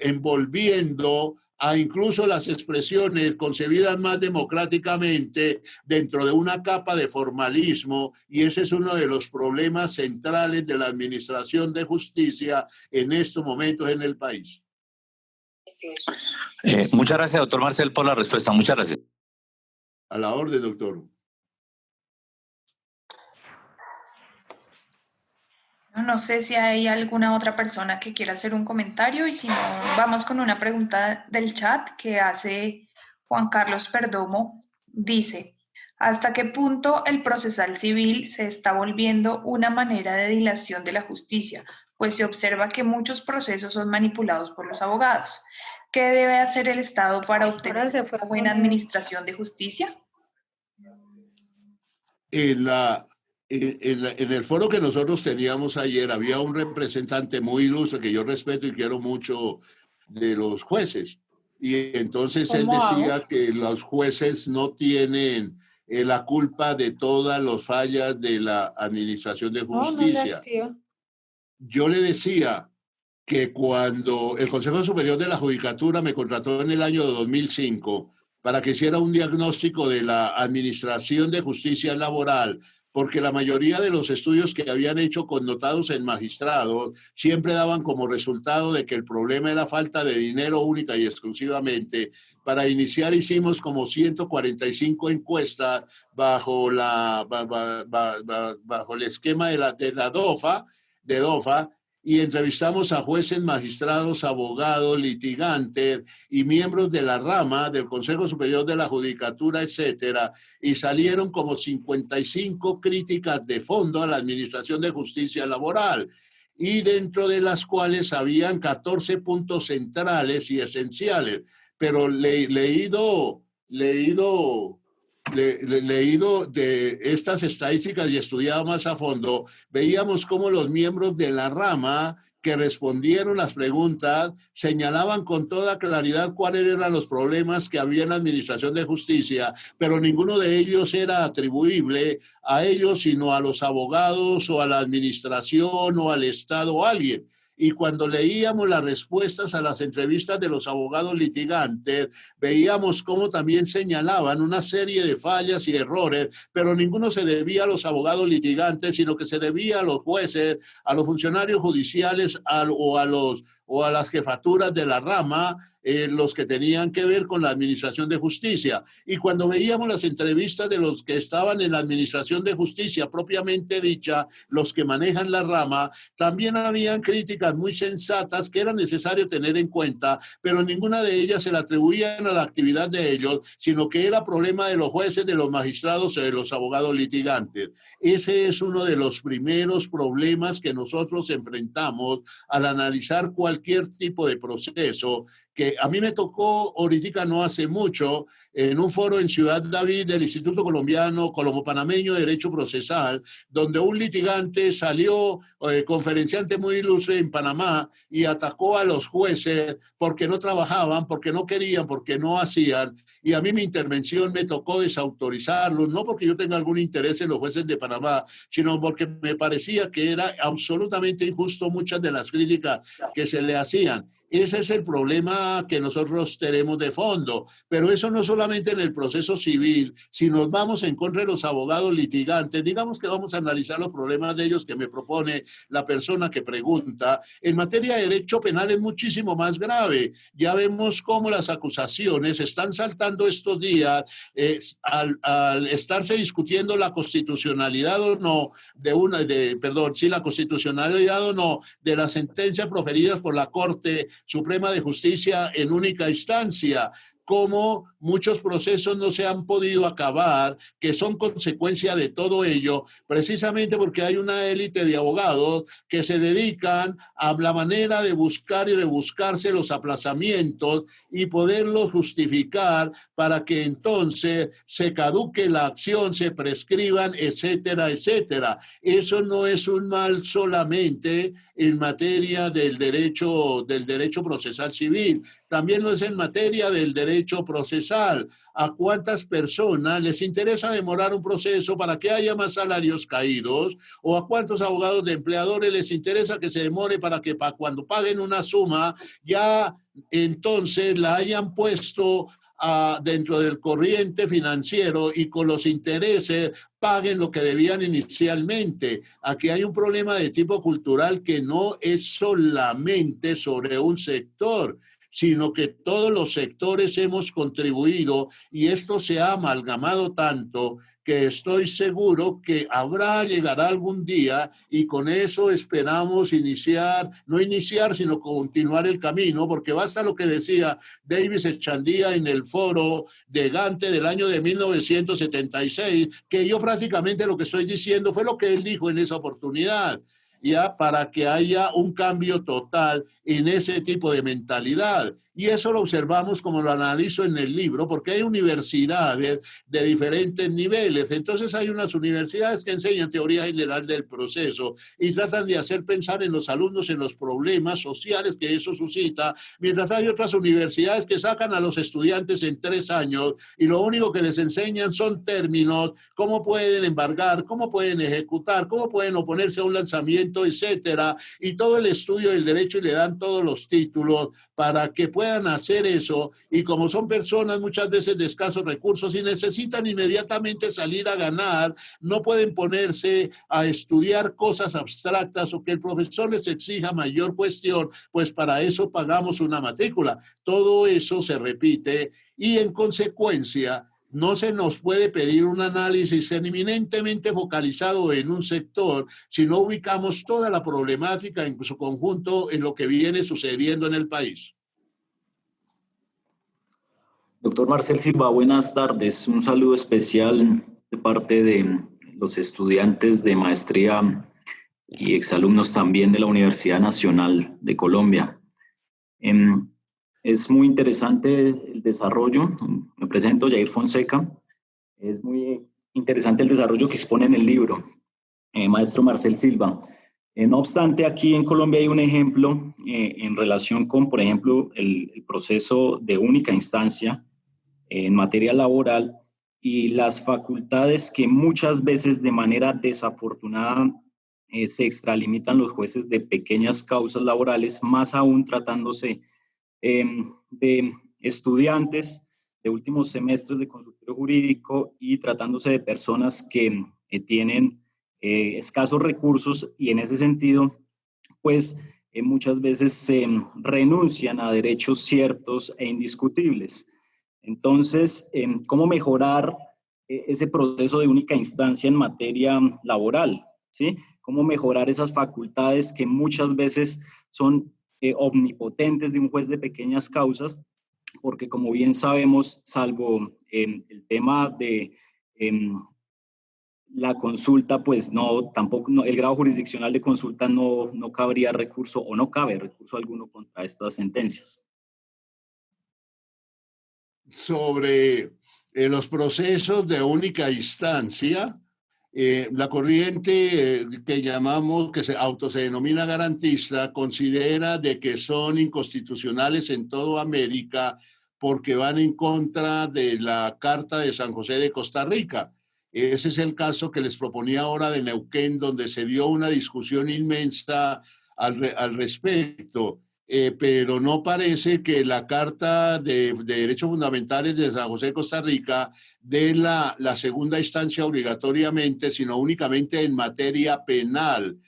envolviendo a incluso las expresiones concebidas más democráticamente dentro de una capa de formalismo, y ese es uno de los problemas centrales de la administración de justicia en estos momentos en el país. Muchas gracias, doctor Marcel, por la respuesta. Muchas gracias. A la orden, doctor. No sé si hay alguna otra persona que quiera hacer un comentario, y si no, vamos con una pregunta del chat que hace Juan Carlos Perdomo. Dice: ¿hasta qué punto el procesal civil se está volviendo una manera de dilación de la justicia? Pues se observa que muchos procesos son manipulados por los abogados. ¿Qué debe hacer el Estado para obtener una buena administración de justicia? En el foro que nosotros teníamos ayer había un representante muy ilustre que yo respeto y quiero mucho, de los jueces, y entonces él decía que los jueces no tienen la culpa de todas las fallas de la administración de justicia. Yo le decía que cuando el Consejo Superior de la Judicatura me contrató en el año 2005 para que hiciera un diagnóstico de la administración de justicia laboral, porque la mayoría de los estudios que habían hecho connotados en magistrados siempre daban como resultado de que el problema era falta de dinero única y exclusivamente. Para iniciar hicimos como 145 encuestas bajo el esquema de la DOFA, y entrevistamos a jueces, magistrados, abogados, litigantes y miembros de la rama del Consejo Superior de la Judicatura, etcétera, y salieron como 55 críticas de fondo a la Administración de Justicia Laboral, y dentro de las cuales habían 14 puntos centrales y esenciales. Pero leído de estas estadísticas y estudiado más a fondo, veíamos cómo los miembros de la rama que respondieron las preguntas señalaban con toda claridad cuáles eran los problemas que había en la administración de justicia, pero ninguno de ellos era atribuible a ellos, sino a los abogados o a la administración o al Estado o a alguien. Y cuando leíamos las respuestas a las entrevistas de los abogados litigantes, veíamos cómo también señalaban una serie de fallas y errores, pero ninguno se debía a los abogados litigantes, sino que se debía a los jueces, a los funcionarios judiciales o a o a las jefaturas de la rama, los que tenían que ver con la administración de justicia. Y cuando veíamos las entrevistas de los que estaban en la administración de justicia propiamente dicha, los que manejan la rama, también habían críticas muy sensatas que era necesario tener en cuenta, pero ninguna de ellas se le atribuían a la actividad de ellos, sino que era problema de los jueces, de los magistrados o de los abogados litigantes. Ese es uno de los primeros problemas que nosotros enfrentamos al analizar cualquier tipo de proceso, que a mí me tocó ahorita no hace mucho en un foro en Ciudad David del Instituto Colombiano, Colombo-Panameño de Derecho Procesal, donde un litigante salió, conferenciante muy ilustre en Panamá, y atacó a los jueces porque no trabajaban, porque no querían, porque no hacían. Y a mí mi intervención me tocó desautorizarlo, no porque yo tenga algún interés en los jueces de Panamá, sino porque me parecía que era absolutamente injusto muchas de las críticas que se le hacían. Ese es el problema que nosotros tenemos de fondo, pero eso no solamente en el proceso civil. Si nos vamos en contra de los abogados litigantes, digamos que vamos a analizar los problemas de ellos que me propone la persona que pregunta. En materia de derecho penal es muchísimo más grave. Ya vemos cómo las acusaciones están saltando estos días al estarse discutiendo la constitucionalidad o no la constitucionalidad o no de las sentencias proferidas por la Corte Suprema de Justicia en única instancia, cómo muchos procesos no se han podido acabar, que son consecuencia de todo ello, precisamente porque hay una élite de abogados que se dedican a la manera de buscar y rebuscarse los aplazamientos y poderlos justificar para que entonces se caduque la acción, se prescriban, etcétera, etcétera. Eso no es un mal solamente en materia del derecho procesal civil, también lo es en materia del derecho procesal. ¿A cuántas personas les interesa demorar un proceso para que haya más salarios caídos? ¿O a cuántos abogados de empleadores les interesa que se demore para que cuando paguen una suma ya entonces la hayan puesto dentro del corriente financiero y con los intereses paguen lo que debían inicialmente? Aquí hay un problema de tipo cultural que no es solamente sobre un sector, sino que todos los sectores hemos contribuido y esto se ha amalgamado tanto que estoy seguro que llegará algún día y con eso esperamos no iniciar, sino continuar el camino, porque basta lo que decía Davis Echandía en el foro de Gante del año de 1976, que yo prácticamente lo que estoy diciendo fue lo que él dijo en esa oportunidad, ya para que haya un cambio total en ese tipo de mentalidad. Y eso lo observamos como lo analizo en el libro, porque hay universidades de diferentes niveles. Entonces hay unas universidades que enseñan teoría general del proceso y tratan de hacer pensar en los alumnos en los problemas sociales que eso suscita, mientras hay otras universidades que sacan a los estudiantes en 3 años y lo único que les enseñan son términos, cómo pueden embargar, cómo pueden ejecutar, cómo pueden oponerse a un lanzamiento, etcétera, y todo el estudio del derecho, y le dan todos los títulos para que puedan hacer eso. Y como son personas muchas veces de escasos recursos y necesitan inmediatamente salir a ganar, no pueden ponerse a estudiar cosas abstractas o que el profesor les exija mayor cuestión, pues para eso pagamos una matrícula. Todo eso se repite y en consecuencia no se nos puede pedir un análisis eminentemente focalizado en un sector si no ubicamos toda la problemática en su conjunto en lo que viene sucediendo en el país. Doctor Marcel Silva, buenas tardes. Un saludo especial de parte de los estudiantes de maestría y exalumnos también de la Universidad Nacional de Colombia. Es muy interesante el desarrollo. Me presento, Jair Fonseca. Es muy interesante el desarrollo que expone en el libro, maestro Marcel Silva. No obstante, aquí en Colombia hay un ejemplo en relación con, por ejemplo, el proceso de única instancia en materia laboral y las facultades que muchas veces de manera desafortunada se extralimitan los jueces de pequeñas causas laborales, más aún tratándose de estudiantes de últimos semestres de consultorio jurídico y tratándose de personas que tienen escasos recursos y en ese sentido, pues muchas veces se renuncian a derechos ciertos e indiscutibles. Entonces, ¿cómo mejorar ese proceso de única instancia en materia laboral? ¿Sí? ¿Cómo mejorar esas facultades que muchas veces son omnipotentes de un juez de pequeñas causas? Porque como bien sabemos, salvo el tema de la consulta, pues no, tampoco, no, el grado jurisdiccional de consulta no cabría recurso o no cabe recurso alguno contra estas sentencias. Sobre los procesos de única instancia, la corriente que llamamos, que se denomina garantista, considera de que son inconstitucionales en toda América porque van en contra de la Carta de San José de Costa Rica. Ese es el caso que les proponía ahora de Neuquén, donde se dio una discusión inmensa al respecto. Pero no parece que la Carta de Derechos Fundamentales de San José de Costa Rica dé la segunda instancia obligatoriamente, sino únicamente en materia penal,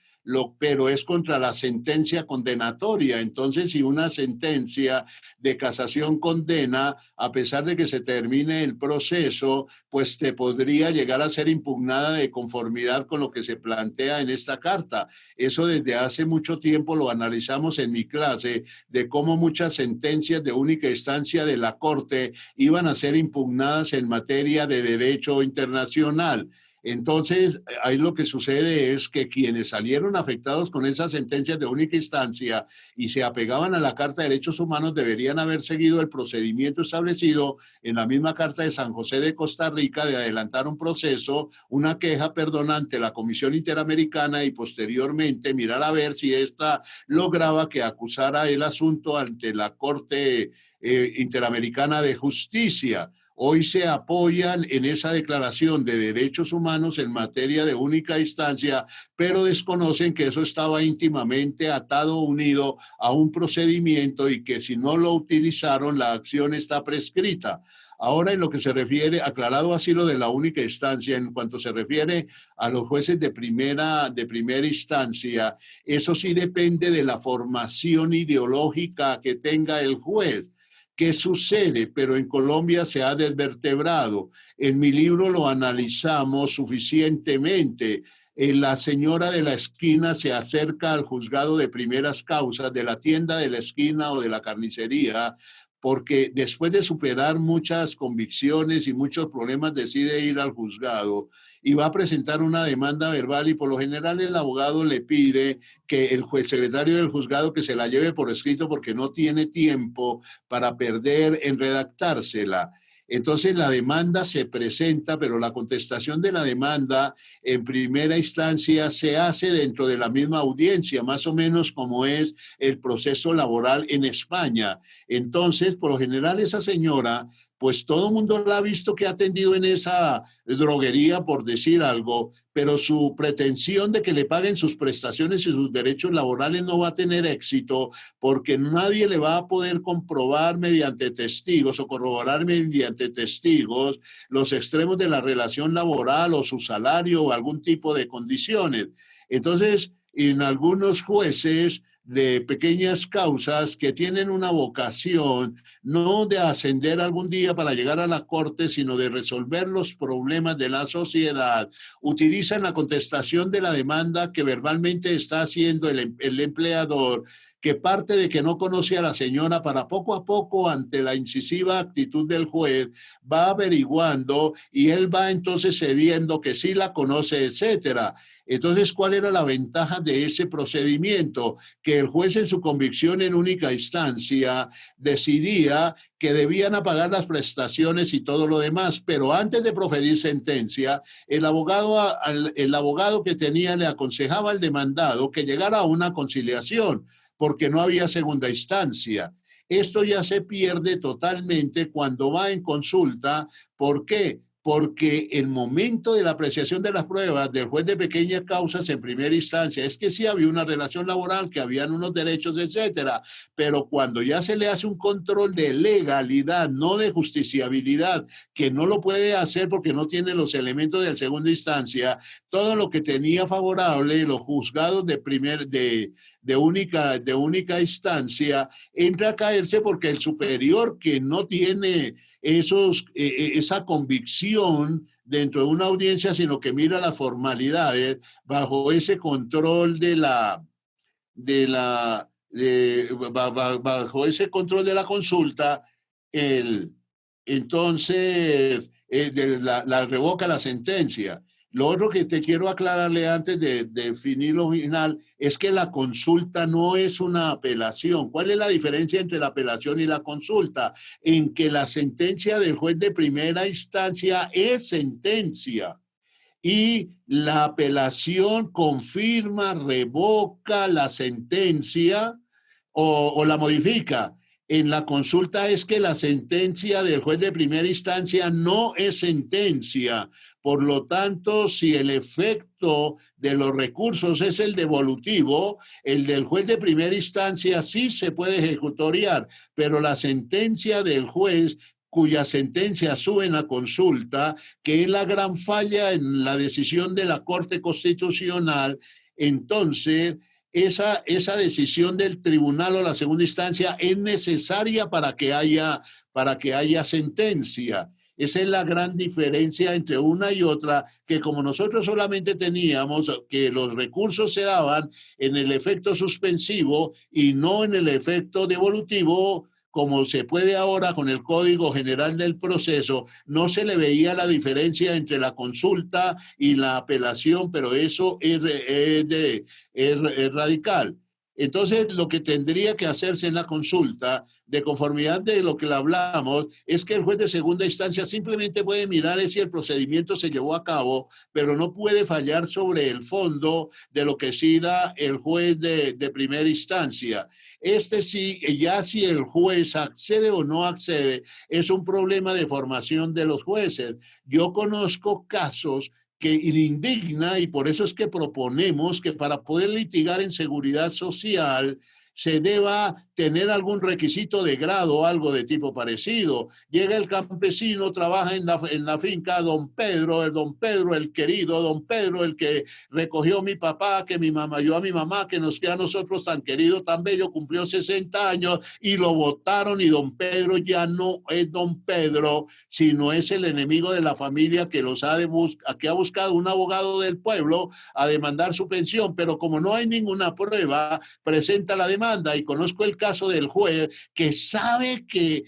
pero es contra la sentencia condenatoria. Entonces, si una sentencia de casación condena, a pesar de que se termine el proceso, pues te podría llegar a ser impugnada de conformidad con lo que se plantea en esta carta. Eso desde hace mucho tiempo lo analizamos en mi clase, de cómo muchas sentencias de única instancia de la Corte iban a ser impugnadas en materia de derecho internacional. Entonces, ahí lo que sucede es que quienes salieron afectados con esas sentencias de única instancia y se apegaban a la Carta de Derechos Humanos deberían haber seguido el procedimiento establecido en la misma Carta de San José de Costa Rica de adelantar un proceso, una queja, perdón, ante la Comisión Interamericana y posteriormente mirar a ver si ésta lograba que acusara el asunto ante la Corte Interamericana de Justicia. Hoy se apoyan en esa declaración de derechos humanos en materia de única instancia, pero desconocen que eso estaba íntimamente atado, unido a un procedimiento y que si no lo utilizaron, la acción está prescrita. Ahora, en lo que se refiere, aclarado así lo de la única instancia, en cuanto se refiere a los jueces de primera instancia, eso sí depende de la formación ideológica que tenga el juez. ¿Qué sucede? Pero en Colombia se ha desvertebrado. En mi libro lo analizamos suficientemente. La señora de la esquina se acerca al juzgado de primeras causas de la tienda de la esquina o de la carnicería, porque después de superar muchas convicciones y muchos problemas decide ir al juzgado y va a presentar una demanda verbal y por lo general el abogado le pide que el secretario del juzgado que se la lleve por escrito porque no tiene tiempo para perder en redactársela. Entonces la demanda se presenta, pero la contestación de la demanda en primera instancia se hace dentro de la misma audiencia, más o menos como es el proceso laboral en España. Entonces, por lo general, esa señora, pues todo el mundo la ha visto que ha atendido en esa droguería, por decir algo, pero su pretensión de que le paguen sus prestaciones y sus derechos laborales no va a tener éxito porque nadie le va a poder comprobar mediante testigos o corroborar mediante testigos los extremos de la relación laboral o su salario o algún tipo de condiciones. Entonces, en algunos jueces de pequeñas causas que tienen una vocación no de ascender algún día para llegar a la corte, sino de resolver los problemas de la sociedad, utilizan la contestación de la demanda que verbalmente está haciendo el empleador, que parte de que no conoce a la señora para poco a poco, ante la incisiva actitud del juez, va averiguando y él va entonces cediendo que sí la conoce, etcétera. Entonces, ¿cuál era la ventaja de ese procedimiento? Que el juez en su convicción en única instancia decidía que debían pagar las prestaciones y todo lo demás, pero antes de proferir sentencia, el abogado que tenía le aconsejaba al demandado que llegara a una conciliación, porque no había segunda instancia. Esto ya se pierde totalmente cuando va en consulta. ¿Por qué? Porque el momento de la apreciación de las pruebas del juez de pequeñas causas en primera instancia es que sí había una relación laboral, que habían unos derechos, etcétera, pero cuando ya se le hace un control de legalidad, no de justiciabilidad, que no lo puede hacer porque no tiene los elementos de segunda instancia, todo lo que tenía favorable los juzgados de de única instancia, entra a caerse porque el superior que no tiene esa convicción dentro de una audiencia, sino que mira las formalidades bajo ese control bajo ese control de la consulta, entonces la revoca la sentencia. Lo otro que te quiero aclararle antes de definir lo final es que la consulta no es una apelación. ¿Cuál es la diferencia entre la apelación y la consulta? En que la sentencia del juez de primera instancia es sentencia y la apelación confirma, revoca la sentencia o la modifica. En la consulta es que la sentencia del juez de primera instancia no es sentencia. Por lo tanto, si el efecto de los recursos es el devolutivo, el del juez de primera instancia sí se puede ejecutoriar, pero la sentencia del juez cuya sentencia sube a consulta, que es la gran falla en la decisión de la Corte Constitucional, entonces esa decisión del tribunal o la segunda instancia es necesaria para que haya sentencia. Esa es la gran diferencia entre una y otra, que como nosotros solamente teníamos que los recursos se daban en el efecto suspensivo y no en el efecto devolutivo, como se puede ahora con el Código General del Proceso, no se le veía la diferencia entre la consulta y la apelación, pero eso es radical. Entonces, lo que tendría que hacerse en la consulta, de conformidad de lo que le hablamos, es que el juez de segunda instancia simplemente puede mirar si el procedimiento se llevó a cabo, pero no puede fallar sobre el fondo de lo que decida el juez de primera instancia. Sí, ya si el juez accede o no accede, es un problema de formación de los jueces. Yo conozco casos que indigna, y por eso es que proponemos que para poder litigar en seguridad social se deba tener algún requisito de grado o algo de tipo parecido. Llega el campesino, trabaja en la finca don Pedro, el querido, don Pedro, el que recogió mi papá, que mi mamá, yo a mi mamá, que nos queda a nosotros tan querido, tan bello, cumplió 60 años y lo votaron, y don Pedro ya no es don Pedro, sino es el enemigo de la familia que que ha buscado un abogado del pueblo a demandar su pensión, pero como no hay ninguna prueba, presenta la demanda. Y conozco el caso del juez que sabe que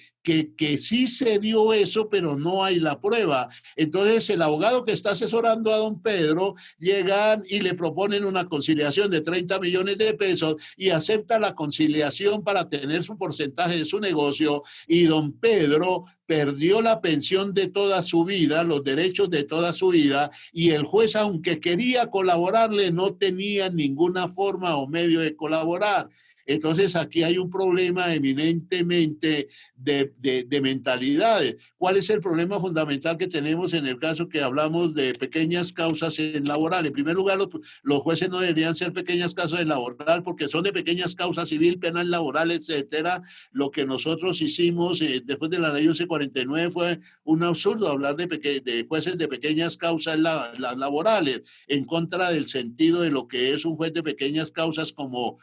sí se dio eso, pero no hay la prueba. Entonces, el abogado que está asesorando a don Pedro llegan y le proponen una conciliación de 30 millones de pesos y acepta la conciliación para tener su porcentaje de su negocio, y don Pedro perdió la pensión de toda su vida, los derechos de toda su vida, y el juez, aunque quería colaborarle, no tenía ninguna forma o medio de colaborar. Entonces, aquí hay un problema eminentemente de mentalidades. ¿Cuál es el problema fundamental que tenemos en el caso que hablamos de pequeñas causas en laboral? En primer lugar, los jueces no deberían ser pequeñas causas en laboral porque son de pequeñas causas civil, penal, laboral, etcétera. Lo que nosotros hicimos después de la ley 1149 fue un absurdo hablar de jueces de pequeñas causas laborales, en contra del sentido de lo que es un juez de pequeñas causas como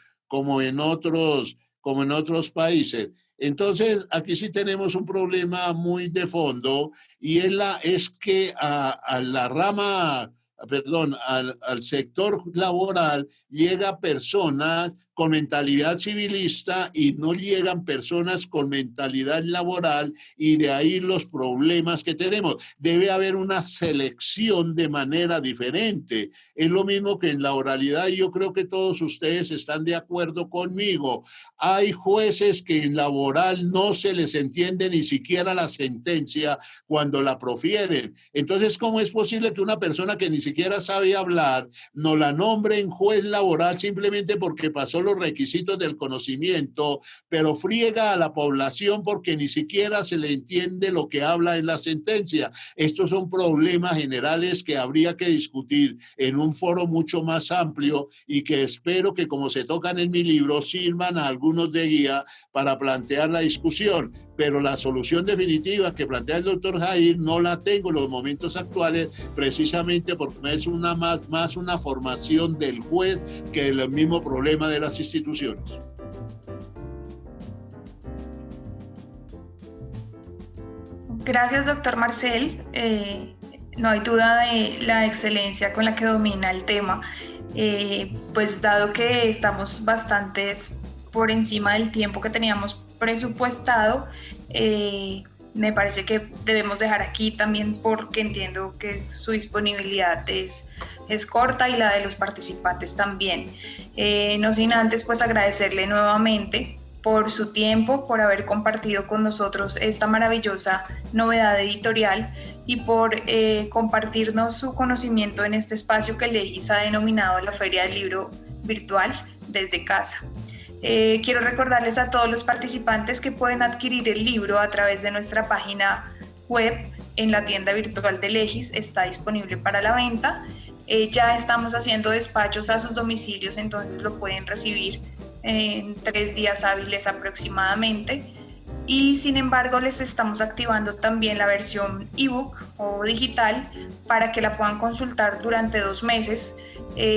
en otros países. Entonces, aquí sí tenemos un problema muy de fondo, y es que al sector laboral llega personas con mentalidad civilista y no llegan personas con mentalidad laboral, y de ahí los problemas que tenemos. Debe haber una selección de manera diferente. Es lo mismo que en la oralidad, y yo creo que todos ustedes están de acuerdo conmigo. Hay jueces que en laboral no se les entiende ni siquiera la sentencia cuando la profieren. Entonces, ¿cómo es posible que una persona que ni siquiera sabe hablar no la nombre en juez laboral simplemente porque pasó los requisitos del conocimiento, pero friega a la población porque ni siquiera se le entiende lo que habla en la sentencia? Estos son problemas generales que habría que discutir en un foro mucho más amplio, y que espero que, como se tocan en mi libro, sirvan a algunos de guía para plantear la discusión. Pero la solución definitiva que plantea el doctor Jair no la tengo en los momentos actuales, precisamente porque es más una formación del juez que el mismo problema de la las instituciones. Gracias, doctor Marcel. No hay duda de la excelencia con la que domina el tema. Pues dado que estamos bastantes por encima del tiempo que teníamos presupuestado, me parece que debemos dejar aquí también porque entiendo que su disponibilidad es corta y la de los participantes también. No sin antes pues agradecerle nuevamente por su tiempo, por haber compartido con nosotros esta maravillosa novedad editorial y por compartirnos su conocimiento en este espacio que Legis ha denominado la Feria del Libro Virtual desde casa. Quiero recordarles a todos los participantes que pueden adquirir el libro a través de nuestra página web en la tienda virtual de Legis, está disponible para la venta. Ya estamos haciendo despachos a sus domicilios, entonces lo pueden recibir en 3 días hábiles aproximadamente. Y sin embargo les estamos activando también la versión ebook o digital para que la puedan consultar durante 2 meses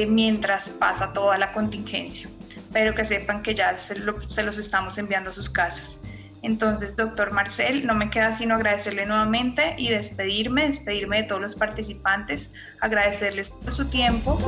mientras pasa toda la contingencia, pero que sepan que ya se los estamos enviando a sus casas. Entonces, doctor Marcel, no me queda sino agradecerle nuevamente y despedirme de todos los participantes, agradecerles por su tiempo.